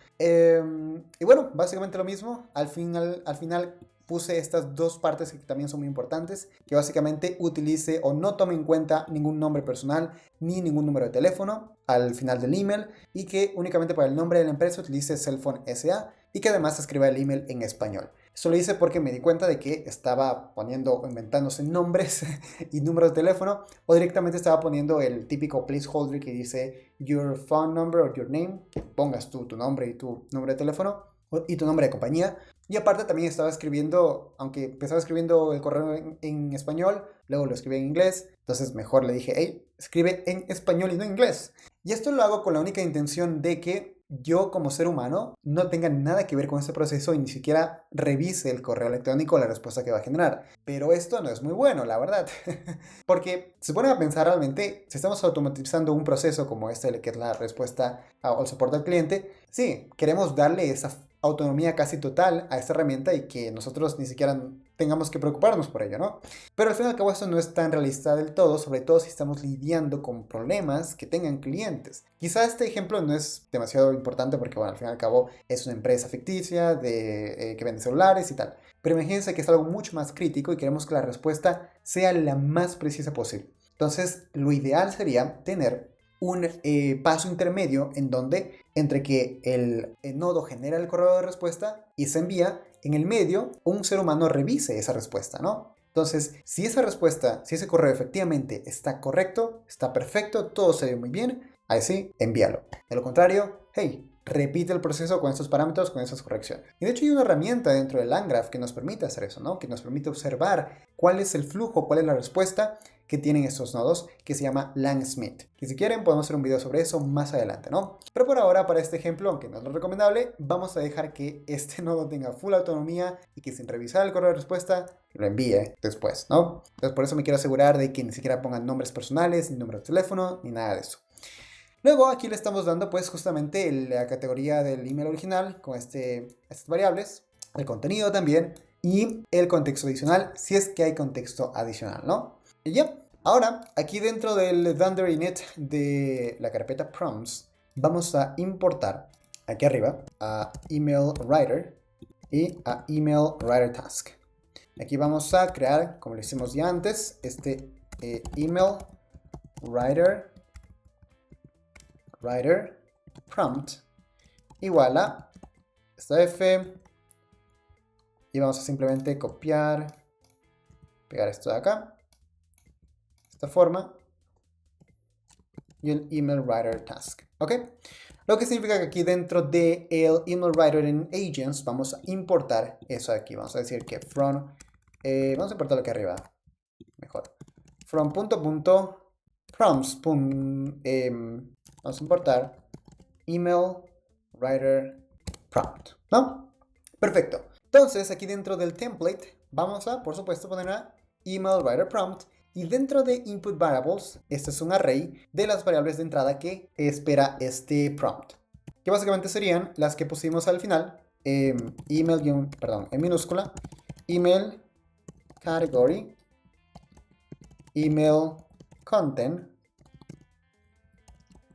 Y bueno, básicamente lo mismo. Al final puse estas dos partes que también son muy importantes, que básicamente utilice o no tome en cuenta ningún nombre personal ni ningún número de teléfono al final del email, y que únicamente para el nombre de la empresa utilice Cellphone SA y que además escriba el email en español. Esto lo hice porque me di cuenta de que estaba poniendo o inventándose nombres y números de teléfono, o directamente estaba poniendo el típico placeholder que dice your phone number or your name, que pongas tú tu nombre y tu nombre de teléfono y tu nombre de compañía. Y aparte también estaba escribiendo, aunque empezaba escribiendo el correo en español, luego lo escribí en inglés, entonces mejor le dije, hey, escribe en español y no en inglés. Y esto lo hago con la única intención de que yo como ser humano no tenga nada que ver con este proceso y ni siquiera revise el correo electrónico o la respuesta que va a generar. Pero esto no es muy bueno, la verdad. Porque se ponen a pensar realmente, si estamos automatizando un proceso como este, que es la respuesta al soporte al cliente, sí, queremos darle esa autonomía casi total a esta herramienta y que nosotros ni siquiera tengamos que preocuparnos por ello, ¿no? Pero al fin y al cabo esto no es tan realista del todo, sobre todo si estamos lidiando con problemas que tengan clientes. Quizá este ejemplo no es demasiado importante porque, bueno, al fin y al cabo es una empresa ficticia que vende celulares y tal. Pero imagínense que es algo mucho más crítico y queremos que la respuesta sea la más precisa posible. Entonces, lo ideal sería tener un paso intermedio en donde entre que el nodo genera el correo de respuesta y se envía, en el medio un ser humano revise esa respuesta, ¿no? Entonces, si esa respuesta, si ese correo efectivamente está correcto, está perfecto, todo se ve muy bien, ahí sí, envíalo. De lo contrario, hey, repite el proceso con estos parámetros, con esas correcciones. Y de hecho hay una herramienta dentro del LangGraph que nos permite hacer eso, ¿no? Que nos permite observar cuál es el flujo, cuál es la respuesta que tienen estos nodos, que se llama Langsmith. Que si quieren podemos hacer un video sobre eso más adelante, ¿no? Pero por ahora, para este ejemplo, aunque no es lo recomendable, vamos a dejar que este nodo tenga full autonomía y que sin revisar el correo de respuesta lo envíe después, ¿no? Entonces por eso me quiero asegurar de que ni siquiera pongan nombres personales, ni número de teléfono, ni nada de eso. Luego aquí le estamos dando pues justamente la categoría del email original con estas variables, el contenido también y el contexto adicional, si es que hay contexto adicional, ¿no? Y ya, Ahora, aquí dentro del Thunder init de la carpeta prompts, vamos a importar aquí arriba a email writer y a email writer task. Aquí vamos a crear, como lo hicimos ya antes, este email writer prompt igual a esta F y vamos a simplemente copiar, pegar esto de acá, de esta forma, y el email writer task, ¿ok? Lo que significa que aquí dentro del email writer en agents vamos a importar eso de aquí. Vamos a decir que from, vamos a importarlo aquí arriba, mejor. From prompts, vamos a importar email writer prompt, ¿no? Perfecto. Entonces aquí dentro del template vamos a, por supuesto, poner a email writer prompt. Y dentro de input variables, este es un array de las variables de entrada que espera este prompt. Que básicamente serían las que pusimos al final. En minúscula. Email category. Email content.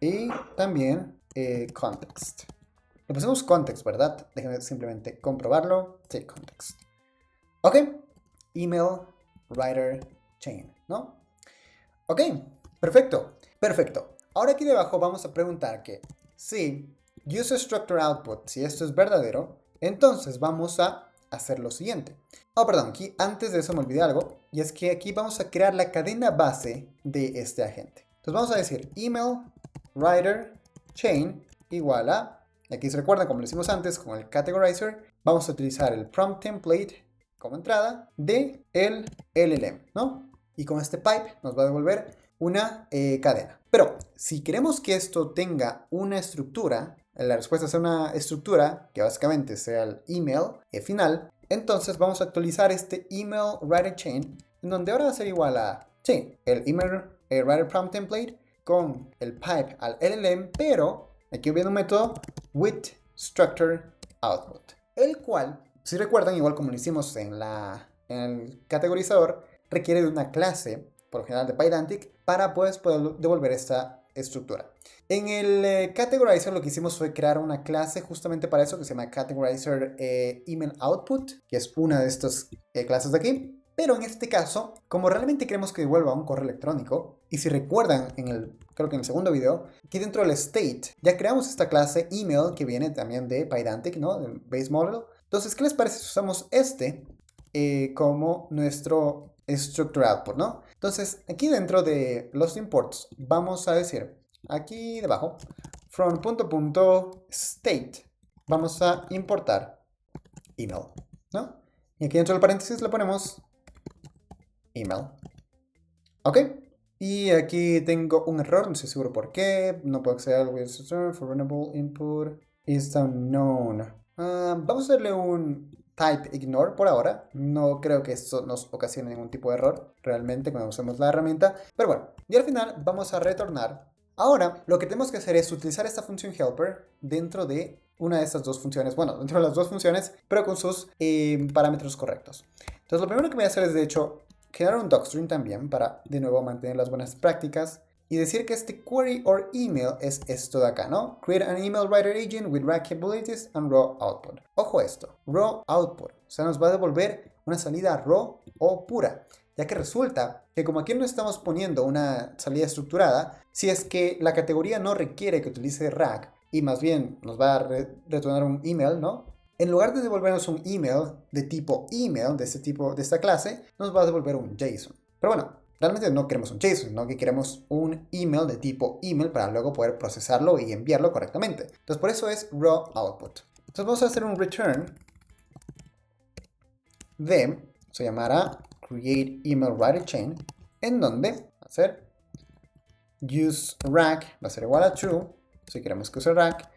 Y también context. Le pusimos context, ¿verdad? Déjenme simplemente comprobarlo. Sí, context. Ok. Email writer chain, ¿no? Ok, perfecto, perfecto. Ahora aquí debajo vamos a preguntar que si useStructureOutput, si esto es verdadero, entonces vamos a hacer lo siguiente. Oh, perdón, aquí antes de eso me olvidé algo, y es que aquí vamos a crear la cadena base de este agente. Entonces vamos a decir email writer chain igual a, y aquí se recuerda como lo hicimos antes con el categorizer, vamos a utilizar el prompt template como entrada de el LLM, ¿no? Y con este pipe nos va a devolver una cadena. Pero si queremos que esto tenga una estructura, la respuesta sea una estructura que básicamente sea el email final, entonces vamos a actualizar este email writer chain, en donde ahora va a ser igual a, sí, el email writer prompt template con el pipe al LLM, pero aquí viene un método with structure output, el cual, si recuerdan, igual como lo hicimos en el categorizador, requiere de una clase, por lo general de Pydantic, para poder devolver esta estructura. En el categorizer lo que hicimos fue crear una clase justamente para eso que se llama categorizer email output, que es una de estas clases de aquí. Pero en este caso, como realmente queremos que devuelva un correo electrónico, y si recuerdan, creo que en el segundo video, aquí dentro del state ya creamos esta clase email que viene también de Pydantic, ¿no? Del base model. Entonces, ¿qué les parece si usamos este como nuestro structure output, ¿no? Entonces, aquí dentro de los imports vamos a decir, aquí debajo, from state, vamos a importar email, ¿no? Y aquí dentro del paréntesis le ponemos email. ¿Ok? Y aquí tengo un error, no estoy seguro por qué. No puedo acceder al for runnable input is unknown. Vamos a darle un type ignore por ahora. No creo que esto nos ocasione ningún tipo de error realmente cuando usemos la herramienta. Pero bueno, y al final vamos a retornar. Ahora, lo que tenemos que hacer es utilizar esta función helper dentro de una de estas dos funciones. Bueno, dentro de las dos funciones, pero con sus parámetros correctos. Entonces, lo primero que voy a hacer es, de hecho, crear un docstring también para, de nuevo, mantener las buenas prácticas y decir que este query or email es esto de acá, ¿no? Create an email writer agent with raw capabilities and raw output. Ojo a esto, raw output, o sea, nos va a devolver una salida raw o pura, ya que resulta que como aquí no estamos poniendo una salida estructurada, si es que la categoría no requiere que utilice RAG y más bien nos va a retornar un email, ¿no? En lugar de devolvernos un email de tipo email, de esta clase, nos va a devolver un JSON. Pero bueno, realmente no queremos un JSON, sino que queremos un email de tipo email para luego poder procesarlo y enviarlo correctamente. Entonces por eso es raw output. Entonces vamos a hacer un return de, se llamará create email writer chain, en donde va a ser use rack, va a ser igual a true, si queremos que use rack,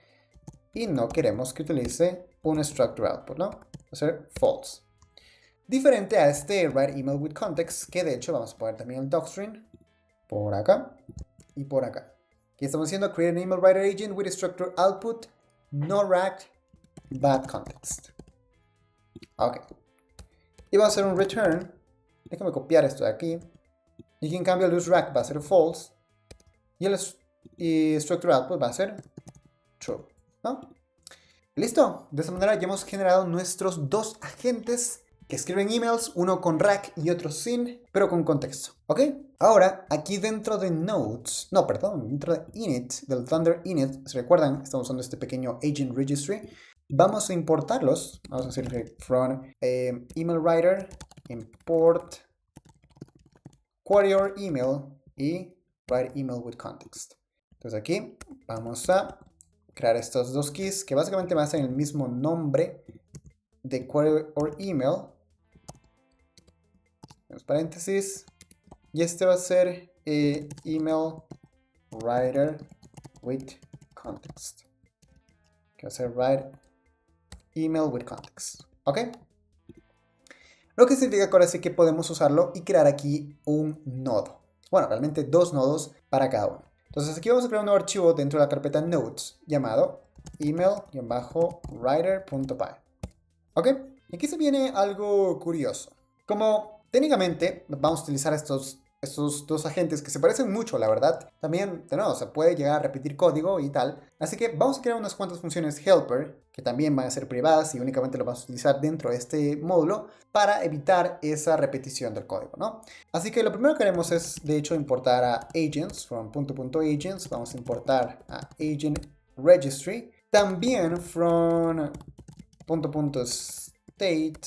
y no queremos que utilice un structure output, ¿no? Va a ser false. Diferente a este write email with context, que de hecho vamos a poner también el docstring por acá y por acá. Aquí estamos haciendo create an email writer agent with structure output, no rack, bad context. Ok. Y vamos a hacer un return. Déjame copiar esto de aquí. Y aquí en cambio el useRack va a ser false. Y el structure output va a ser true, ¿no? Listo, de esta manera ya hemos generado nuestros dos agentes que escriben emails, uno con rack y otro sin, pero con contexto, ¿ok? Ahora, aquí dentro de nodes, no, perdón, dentro de init, del Thunder init, ¿se recuerdan? Estamos usando este pequeño agent registry. Vamos a importarlos, vamos a decir from email writer, import query or email y write email with context. Entonces aquí vamos a crear estos dos keys que básicamente van a ser el mismo nombre de query or email. Los paréntesis. Y este va a ser email writer with context. Que va a ser write email with context. ¿Ok? Lo que significa que ahora sí que podemos usarlo y crear aquí un nodo. Bueno, realmente dos nodos para cada uno. Entonces aquí vamos a crear un nuevo archivo dentro de la carpeta nodes llamado email-writer.py. ¿Ok? Y aquí se viene algo curioso. Como técnicamente vamos a utilizar estos dos agentes que se parecen mucho, la verdad. También, de nuevo, se puede llegar a repetir código y tal. Así que vamos a crear unas cuantas funciones helper, que también van a ser privadas y únicamente lo vamos a utilizar dentro de este módulo para evitar esa repetición del código, ¿no? Así que lo primero que haremos es, de hecho, importar a agents, from .agents. Vamos a importar a agent registry. También from .state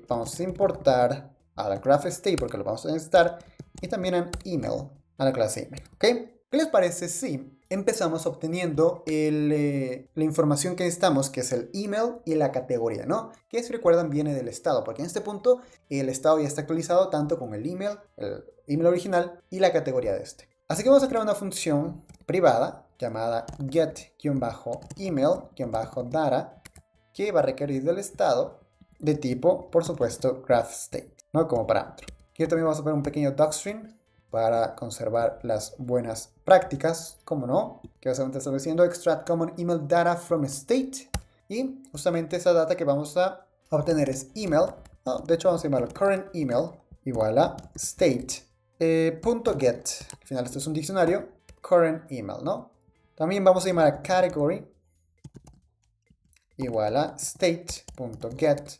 vamos a importar a la graph state porque lo vamos a necesitar y también a email, a la clase email, ¿ok? ¿Qué les parece si empezamos obteniendo la información que necesitamos, que es el email y la categoría, ¿no? Que si recuerdan viene del estado, porque en este punto el estado ya está actualizado tanto con el email original y la categoría de este. Así que vamos a crear una función privada llamada get-email-data que va a requerir del estado de tipo, por supuesto, GraphState, ¿no? Como parámetro. Aquí también vamos a poner un pequeño docstring para conservar las buenas prácticas, como no, que básicamente está diciendo extract common email data from state y justamente esa data que vamos a obtener es email, no, de hecho vamos a llamarlo current email igual a state punto get, al final esto es un diccionario, current email, ¿no? También vamos a llamar a category igual a state.get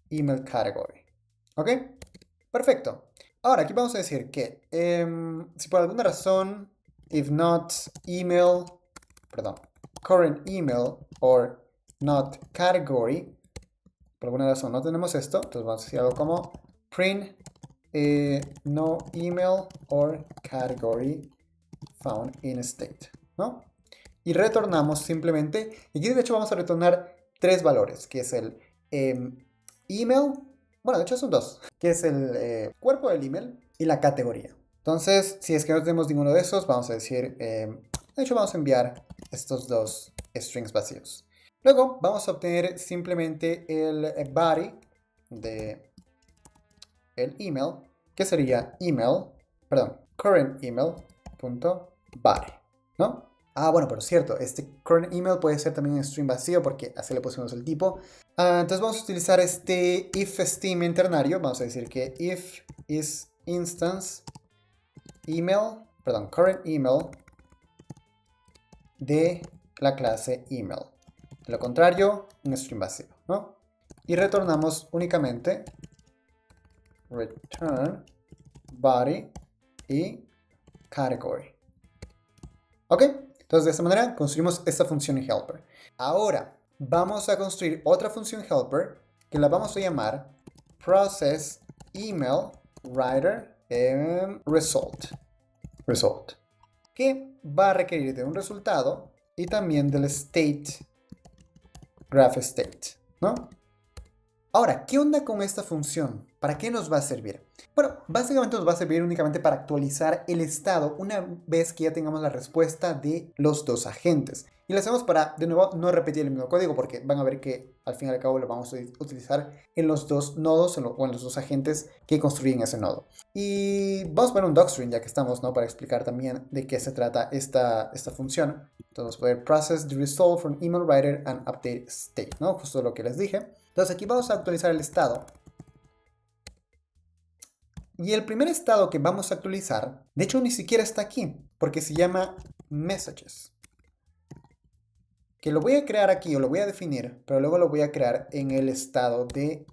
email category. ¿Ok? Perfecto. Ahora aquí vamos a decir que si por alguna razón if not email, perdón, current email or not category, por alguna razón no tenemos esto, entonces vamos a decir algo como print no email or category found in state, ¿no? Y retornamos simplemente, y aquí de hecho vamos a retornar tres valores, que es el email, bueno de hecho son dos, que es el cuerpo del email y la categoría. Entonces, si es que no tenemos ninguno de esos, vamos a decir, de hecho vamos a enviar estos dos strings vacíos. Luego vamos a obtener simplemente el body de el email, que sería current email.body, ¿no? Ah, bueno, pero cierto, este current email puede ser también un string vacío porque así le pusimos el tipo. Entonces vamos a utilizar este if steam internario. Vamos a decir que if is instance current email de la clase email. De lo contrario, un string vacío, ¿no? Y retornamos únicamente return body y category. ¿Ok? Entonces de esta manera construimos esta función helper. Ahora vamos a construir otra función helper que la vamos a llamar process email writer result, que va a requerir de un resultado y también del state graph state, ¿no? Ahora, ¿qué onda con esta función? ¿Para qué nos va a servir? Bueno, básicamente nos va a servir únicamente para actualizar el estado una vez que ya tengamos la respuesta de los dos agentes. Y lo hacemos para, de nuevo, no repetir el mismo código porque van a ver que al fin y al cabo lo vamos a utilizar en los dos nodos o en los dos agentes que construyen ese nodo. Y vamos a poner un docstring ya que estamos, ¿no? Para explicar también de qué se trata esta función. Entonces vamos a poner process the result from email writer and update state, ¿no? Justo lo que les dije. Entonces aquí vamos a actualizar el estado Y el primer estado que vamos a actualizar, de hecho ni siquiera está aquí, porque se llama messages. Que lo voy a crear aquí o lo voy a definir, pero luego lo voy a crear en el estado de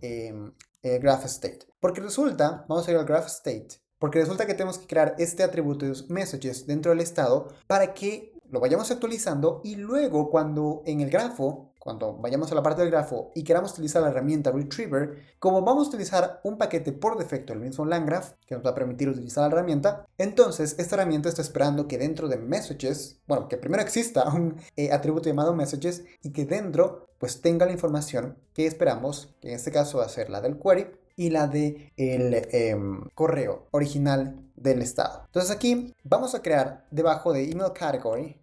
graph state. Porque resulta, vamos a ir al graph state, porque resulta que tenemos que crear este atributo de messages dentro del estado para que lo vayamos actualizando y luego cuando en el grafo, cuando vayamos a la parte del grafo y queramos utilizar la herramienta retriever, como vamos a utilizar un paquete por defecto, el mismo LangGraph, que nos va a permitir utilizar la herramienta, entonces esta herramienta está esperando que dentro de messages, bueno, que primero exista un atributo llamado messages y que dentro pues tenga la información que esperamos, que en este caso va a ser la del query, y la de el correo original del estado. Entonces aquí vamos a crear debajo de email category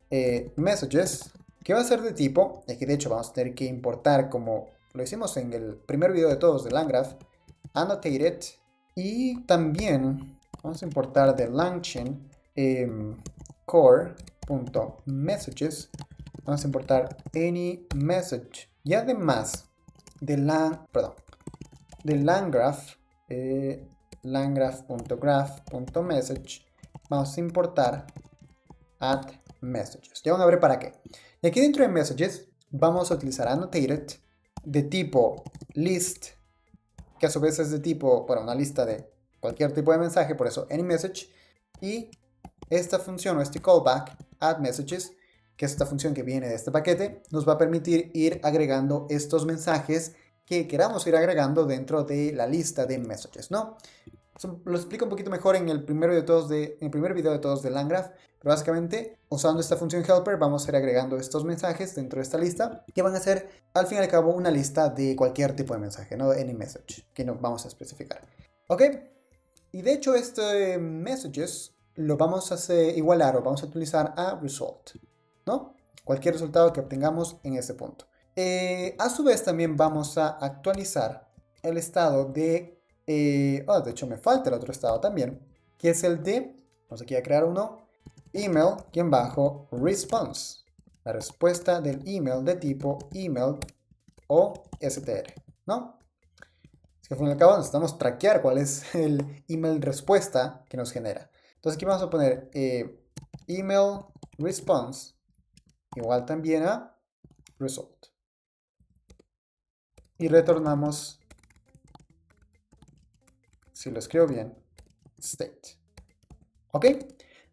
messages que va a ser de tipo, y que de hecho vamos a tener que importar como lo hicimos en el primer video de todos de LangGraph, annotated, y también vamos a importar de LangChain core.messages, vamos a importar any message, y además de LangGraph, langgraph.graph.message, vamos a importar add messages. Ya van a ver para qué. Y aquí dentro de messages vamos a utilizar annotated de tipo list, que a su vez es de tipo, bueno, una lista de cualquier tipo de mensaje, por eso any message, y esta función o este callback add messages, que es esta función que viene de este paquete, nos va a permitir ir agregando estos mensajes que queramos ir agregando dentro de la lista de messages, ¿no? Lo explico un poquito mejor en el primer video de todos de LangGraph, pero básicamente usando esta función helper vamos a ir agregando estos mensajes dentro de esta lista que van a ser al fin y al cabo una lista de cualquier tipo de mensaje, no any message, que no vamos a especificar. ¿Ok? Y de hecho este messages lo vamos a igualar o vamos a utilizar a result, ¿no? Cualquier resultado que obtengamos en ese punto. A su vez también vamos a actualizar el estado de de hecho me falta el otro estado también, que es el de, vamos aquí a crear uno, email-response, la respuesta del email de tipo email o str, ¿no? Es que al fin y al cabo necesitamos traquear cuál es el email respuesta que nos genera. Entonces aquí vamos a poner email response igual también a result. Y retornamos, si lo escribo bien, state. ¿Ok?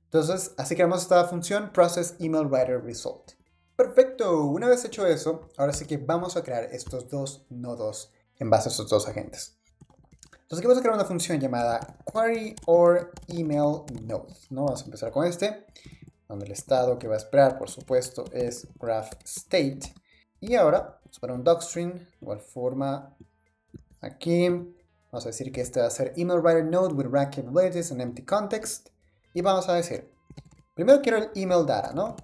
Entonces, así creamos esta función process email writer result. Perfecto, una vez hecho eso, ahora sí que vamos a crear estos dos nodos en base a estos dos agentes. Entonces aquí vamos a crear una función llamada query or email node, ¿no? Vamos a empezar con este, donde el estado que va a esperar, por supuesto, es graph state. Y ahora, vamos a poner un docstring, de igual forma, aquí, vamos a decir que este va a ser email writer node with rack capabilities and empty context. Y vamos a decir, primero quiero el email data, ¿no?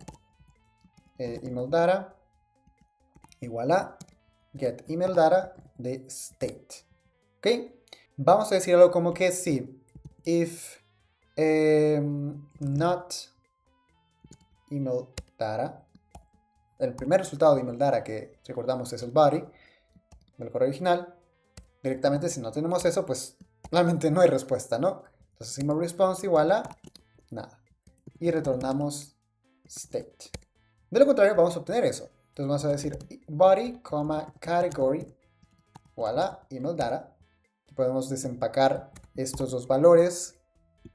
Email data igual a get email data de state. ¿Ok? Vamos a decir algo como que sí, if not email data, el primer resultado de email data que recordamos es el body del correo original, directamente si no tenemos eso, pues realmente no hay respuesta, ¿no? Entonces email response igual a nada. Y retornamos state. De lo contrario, vamos a obtener eso. Entonces vamos a decir body, category, igual a email data. Podemos desempacar estos dos valores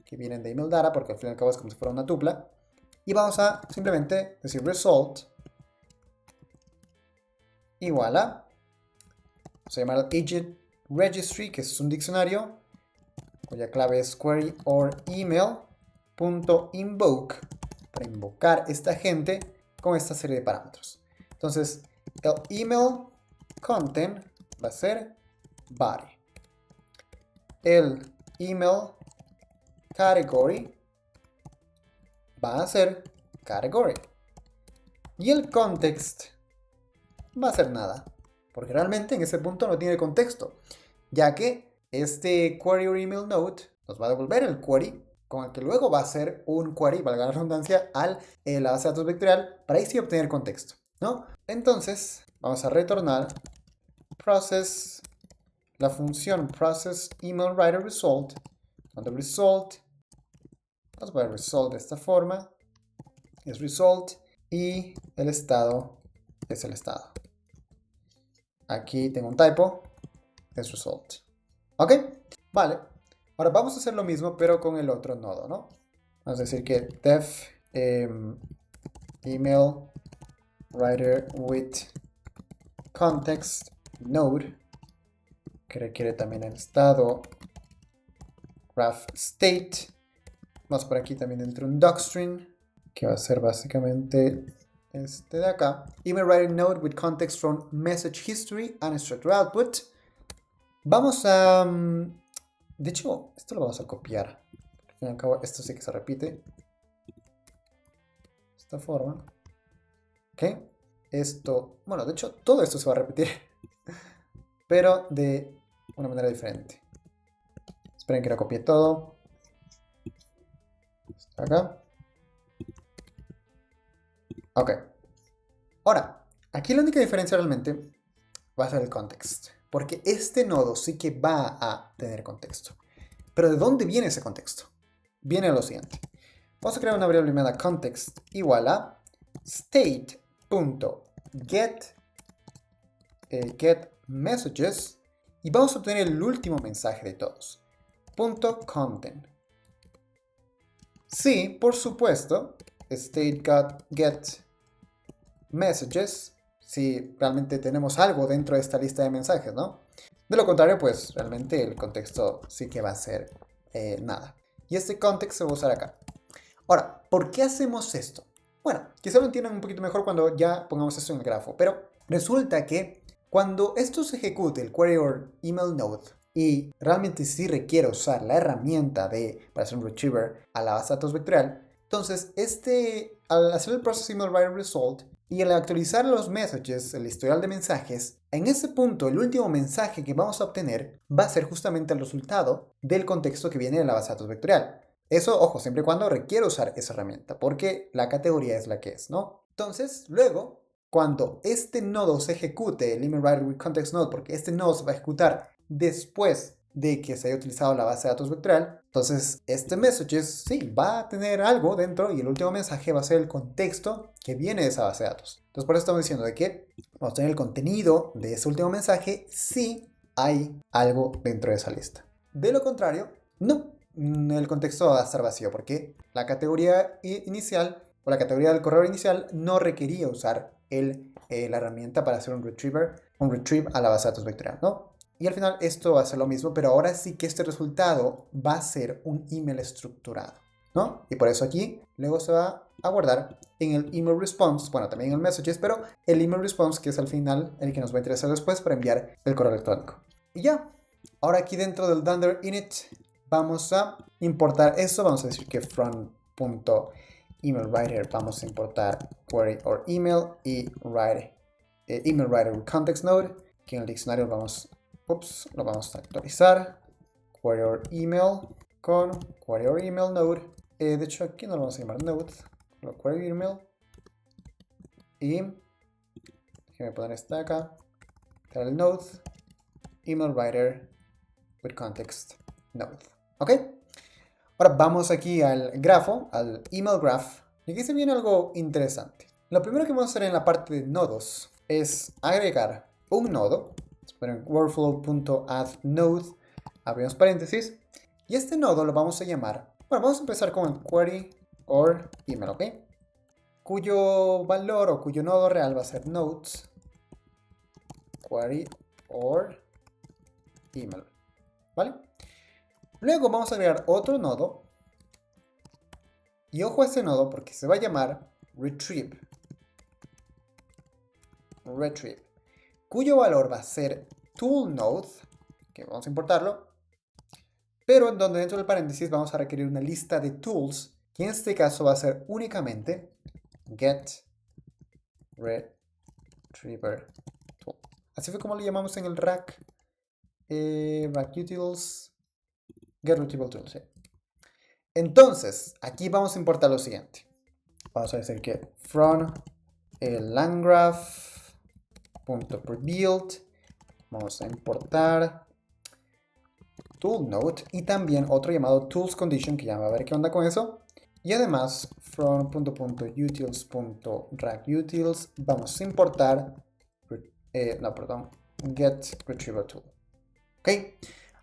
que vienen de email data, porque al fin y al cabo es como si fuera una tupla. Y vamos a simplemente decir result igual a, vamos a llamar al agent registry, que es un diccionario, cuya clave es query or email.invoke, para invocar esta agente con esta serie de parámetros. Entonces, el email content va a ser body. El email category va a ser category. Y el context va a ser nada, porque realmente en ese punto no tiene contexto, ya que este query or email node nos va a devolver el query con el que luego va a ser un query, valga la redundancia, a la base de datos vectorial para ahí sí obtener contexto, ¿no? Entonces vamos a retornar process, la función process email writer result Donde result, vamos a poner result de esta forma, es result, y el estado es el estado. Aquí tengo un typo, es result. ¿Ok? Vale. Ahora vamos a hacer lo mismo, pero con el otro nodo, ¿no? Vamos a decir que def email writer with context node, que requiere también el estado graph state. Vamos por aquí también dentro un docstring, que va a ser básicamente este de acá. Email writer node with context from message history and structure output. Vamos a... de hecho, esto lo vamos a copiar. Al fin y al cabo, esto sí que se repite. De esta forma. ¿Ok? Esto... Bueno, de hecho, todo esto se va a repetir. Pero de una manera diferente. Esperen que lo copie todo. Acá. Ok. Ahora, aquí la única diferencia realmente va a ser el context. Porque este nodo sí que va a tener contexto. Pero ¿de dónde viene ese contexto? Viene lo siguiente. Vamos a crear una variable llamada context igual a state.get get messages y vamos a obtener el último mensaje de todos. .content. Sí, por supuesto, state.get messages, si realmente tenemos algo dentro de esta lista de mensajes, ¿no? De lo contrario, pues realmente el contexto sí que va a ser nada. Y este context se va a usar acá. Ahora, ¿por qué hacemos esto? Bueno, quizá lo entiendan un poquito mejor cuando ya pongamos esto en el grafo, pero resulta que cuando esto se ejecute, el query or email node, y realmente sí requiere usar la herramienta para hacer un retriever a la base de datos vectorial, entonces al hacer el process email writer result y al actualizar los messages, el historial de mensajes, en ese punto el último mensaje que vamos a obtener va a ser justamente el resultado del contexto que viene de la base de datos vectorial. Eso, ojo, siempre y cuando requiera usar esa herramienta, porque la categoría es la que es, ¿no? Entonces, luego, cuando este nodo se ejecute, el email writer with context node, porque este nodo se va a ejecutar después de que se haya utilizado la base de datos vectorial, entonces este messages sí va a tener algo dentro y el último mensaje va a ser el contexto que viene de esa base de datos. Entonces por eso estamos diciendo de que vamos a tener el contenido de ese último mensaje si hay algo dentro de esa lista. De lo contrario, no. El contexto va a estar vacío porque la categoría inicial o la categoría del correo inicial no requería usar la herramienta para hacer un retrieve a la base de datos vectorial, ¿no? Y al final esto va a ser lo mismo, pero ahora sí que este resultado va a ser un email estructurado, ¿no? Y por eso aquí luego se va a guardar en el email response, bueno, también en el messages, pero el email response que es al final el que nos va a interesar después para enviar el correo electrónico. Y ya, ahora aquí dentro del Dunder init vamos a importar eso, vamos a decir que from.emailWriter vamos a importar query or email y email writer with context node, que en el diccionario lo vamos a actualizar, query or email con query or email node, de hecho aquí no lo vamos a llamar node, lo query email, y déjenme poner esta acá, el node, email writer with context node. ¿Ok? Ahora vamos aquí al grafo, al email graph, y aquí se viene algo interesante. Lo primero que vamos a hacer en la parte de nodos es agregar un nodo, esperen, workflow.addNode, abrimos paréntesis, y este nodo lo vamos a llamar, bueno, vamos a empezar con el query or email, ¿ok? Cuyo valor o cuyo nodo real va a ser nodes, query or email, ¿vale? Luego vamos a agregar otro nodo. Y ojo a este nodo porque se va a llamar retrieve. Cuyo valor va a ser toolNode, que vamos a importarlo. Pero en donde dentro del paréntesis vamos a requerir una lista de tools, que en este caso va a ser únicamente getRetriever tool. Así fue como lo llamamos en el rack. Rack utils getRetriever tool, sí. Entonces, aquí vamos a importar lo siguiente. Vamos a decir que from el landgraph.prebuild vamos a importar tool node y también otro llamado tools condition, que ya va a ver qué onda con eso. Y además, from.utils.dragUtils vamos a importar, get retriever tool. ¿Ok?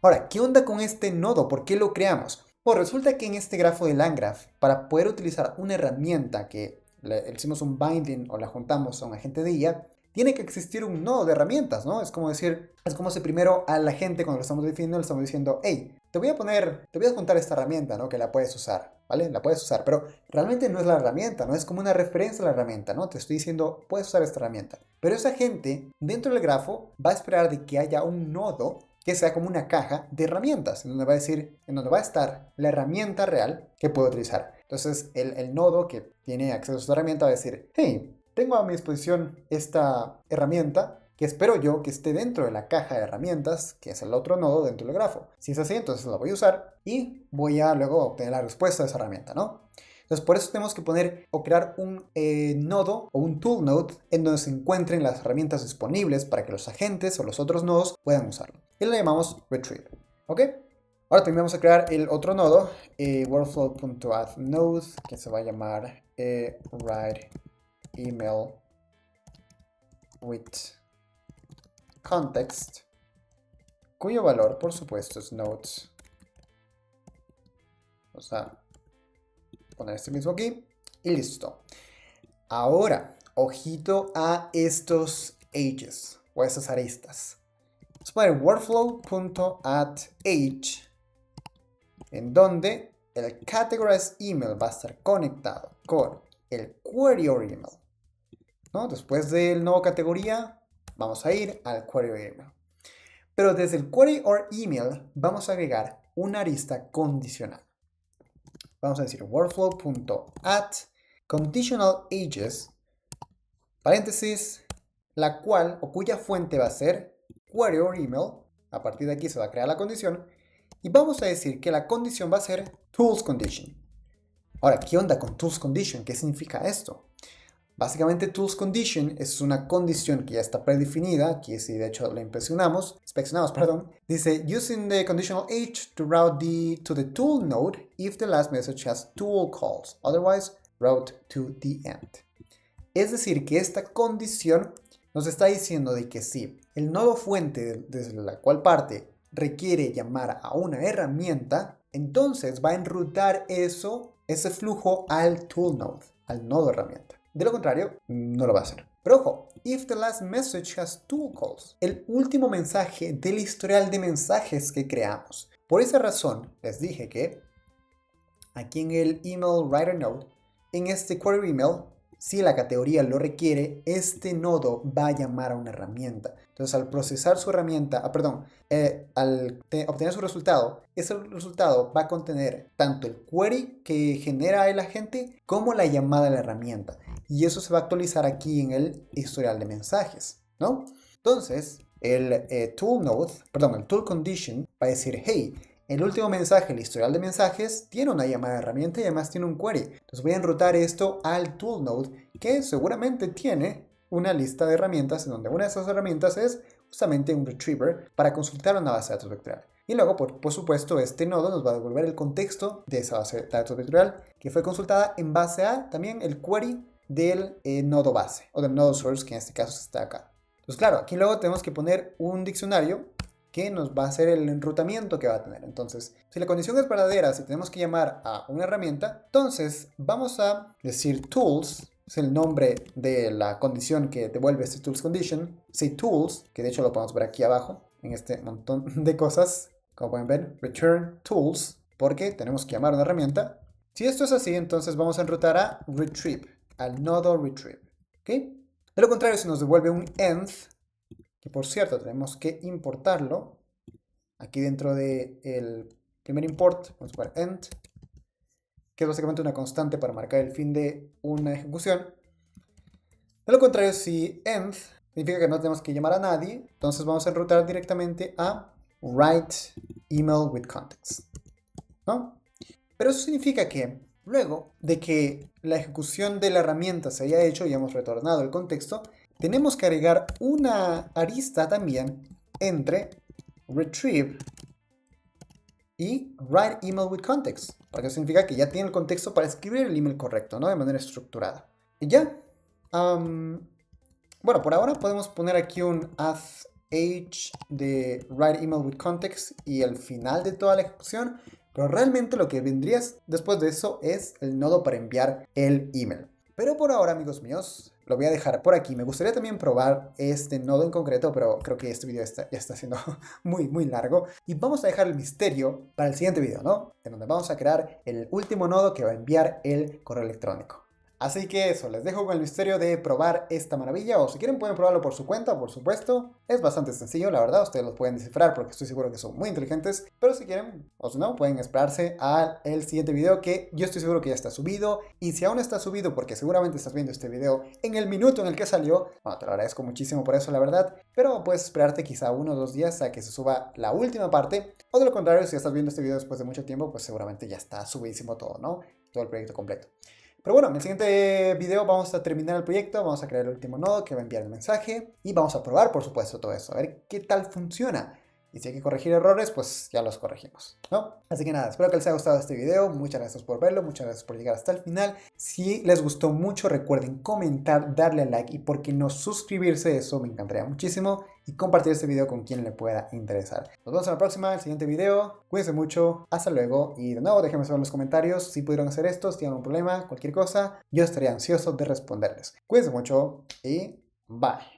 Ahora, ¿qué onda con este nodo? ¿Por qué lo creamos? Pues resulta que en este grafo de LangGraph, para poder utilizar una herramienta que le hicimos un binding o la juntamos a un agente de IA, tiene que existir un nodo de herramientas, ¿no? Es como decir, es como si primero a la gente cuando lo estamos definiendo le estamos diciendo, hey, te voy a juntar esta herramienta, ¿no? Que la puedes usar, ¿vale? La puedes usar, pero realmente no es la herramienta, no es como una referencia a la herramienta, ¿no? Te estoy diciendo, puedes usar esta herramienta. Pero esa gente, dentro del grafo, va a esperar de que haya un nodo que sea como una caja de herramientas, en donde va a decir, en donde va a estar la herramienta real que puedo utilizar. Entonces, el nodo que tiene acceso a esta herramienta va a decir, hey, tengo a mi disposición esta herramienta que espero yo que esté dentro de la caja de herramientas, que es el otro nodo dentro del grafo. Si es así, entonces la voy a usar y voy a luego obtener la respuesta de esa herramienta, ¿no? Entonces, por eso tenemos que poner o crear un nodo o un tool node en donde se encuentren las herramientas disponibles para que los agentes o los otros nodos puedan usarlo. Y lo llamamos retrieve. ¿Ok? Ahora también vamos a crear el otro nodo, workflow.addNode, que se va a llamar write email with context, cuyo valor, por supuesto, es nodes. Vamos a poner este mismo aquí y listo. Ahora, ojito a estos edges o a estas aristas. Vamos a poner workflow.addEdge, en donde el categorize email va a estar conectado con el query or email, ¿no? Después del nodo categoría, vamos a ir al query or email. Pero desde el query or email vamos a agregar una arista condicional. Vamos a decir workflow.add conditional ages, paréntesis, la cual o cuya fuente va a ser query or email. A partir de aquí se va a crear la condición y vamos a decir que la condición va a ser tools condition. Ahora, ¿qué onda con tools condition? ¿Qué significa esto? Básicamente, tools condition es una condición que ya está predefinida. Aquí sí, de hecho, la inspeccionamos, dice, using the conditional age to route to the tool node if the last message has tool calls. Otherwise, route to the end. Es decir, que esta condición nos está diciendo de que si el nodo fuente desde la cual parte requiere llamar a una herramienta, entonces va a enrutar ese flujo al tool node, al nodo herramienta. De lo contrario, no lo va a hacer. Pero ojo, if the last message has tool calls, el último mensaje del historial de mensajes que creamos. Por esa razón, les dije que aquí en el email writer node, en este query email, si la categoría lo requiere, este nodo va a llamar a una herramienta. Entonces, al procesar su herramienta, al obtener su resultado, ese resultado va a contener tanto el query que genera el agente como la llamada a la herramienta. Y eso se va a actualizar aquí en el historial de mensajes, ¿no? Entonces, el tool condition va a decir, hey, el último mensaje, el historial de mensajes, tiene una llamada de herramienta y además tiene un query. Entonces voy a enrutar esto al tool node, que seguramente tiene una lista de herramientas en donde una de esas herramientas es justamente un retriever para consultar una base de datos vectorial. Y luego, por supuesto, este nodo nos va a devolver el contexto de esa base de datos vectorial que fue consultada en base a también el query del nodo base o del nodo source, que en este caso está acá. Entonces, claro, aquí luego tenemos que poner un diccionario que nos va a hacer el enrutamiento que va a tener. Entonces, si la condición es verdadera, si tenemos que llamar a una herramienta, entonces vamos a decir tools, es el nombre de la condición que devuelve este tools condition, say tools, que de hecho lo podemos ver aquí abajo, en este montón de cosas, como pueden ver, return tools, porque tenemos que llamar a una herramienta. Si esto es así, entonces vamos a enrutar a retrieve, al nodo retrieve, ¿ok? De lo contrario, si nos devuelve un env, que por cierto tenemos que importarlo, aquí dentro del primer import, vamos a poner end, que es básicamente una constante para marcar el fin de una ejecución. De lo contrario, si end significa que no tenemos que llamar a nadie, entonces vamos a enrutar directamente a write email with context, ¿no? Pero eso significa que luego de que la ejecución de la herramienta se haya hecho y hemos retornado el contexto, tenemos que agregar una arista también entre retrieve y write email with context, porque eso significa que ya tiene el contexto para escribir el email correcto, ¿no? De manera estructurada. Y ya. Bueno, por ahora podemos poner aquí un add age de write email with context y el final de toda la ejecución, pero realmente lo que vendría después de eso es el nodo para enviar el email. Pero por ahora, amigos míos, lo voy a dejar por aquí. Me gustaría también probar este nodo en concreto, pero creo que este video ya está siendo muy largo. Y vamos a dejar el misterio para el siguiente video, ¿no? En donde vamos a crear el último nodo que va a enviar el correo electrónico. Así que eso, les dejo con el misterio de probar esta maravilla, o si quieren pueden probarlo por su cuenta, por supuesto. Es bastante sencillo, la verdad, ustedes lo pueden descifrar porque estoy seguro que son muy inteligentes, pero si quieren, o si no, pueden esperarse al siguiente video que yo estoy seguro que ya está subido, y si aún no está subido, porque seguramente estás viendo este video en el minuto en el que salió, bueno, te lo agradezco muchísimo por eso, la verdad, pero puedes esperarte quizá 1 o 2 días a que se suba la última parte, o de lo contrario, si estás viendo este video después de mucho tiempo, pues seguramente ya está subidísimo todo, ¿no? Todo el proyecto completo. Pero bueno, en el siguiente video vamos a terminar el proyecto, vamos a crear el último nodo que va a enviar el mensaje y vamos a probar, por supuesto, todo eso, a ver qué tal funciona. Y si hay que corregir errores, pues ya los corregimos, ¿no? Así que nada, espero que les haya gustado este video, muchas gracias por verlo, muchas gracias por llegar hasta el final. Si les gustó mucho, recuerden comentar, darle like y por qué no suscribirse, eso me encantaría muchísimo. Y compartir este video con quien le pueda interesar. Nos vemos en la próxima, en el siguiente video. Cuídense mucho, hasta luego. Y de nuevo, déjenme saber en los comentarios si pudieron hacer esto, si tienen un problema, cualquier cosa. Yo estaría ansioso de responderles. Cuídense mucho y bye.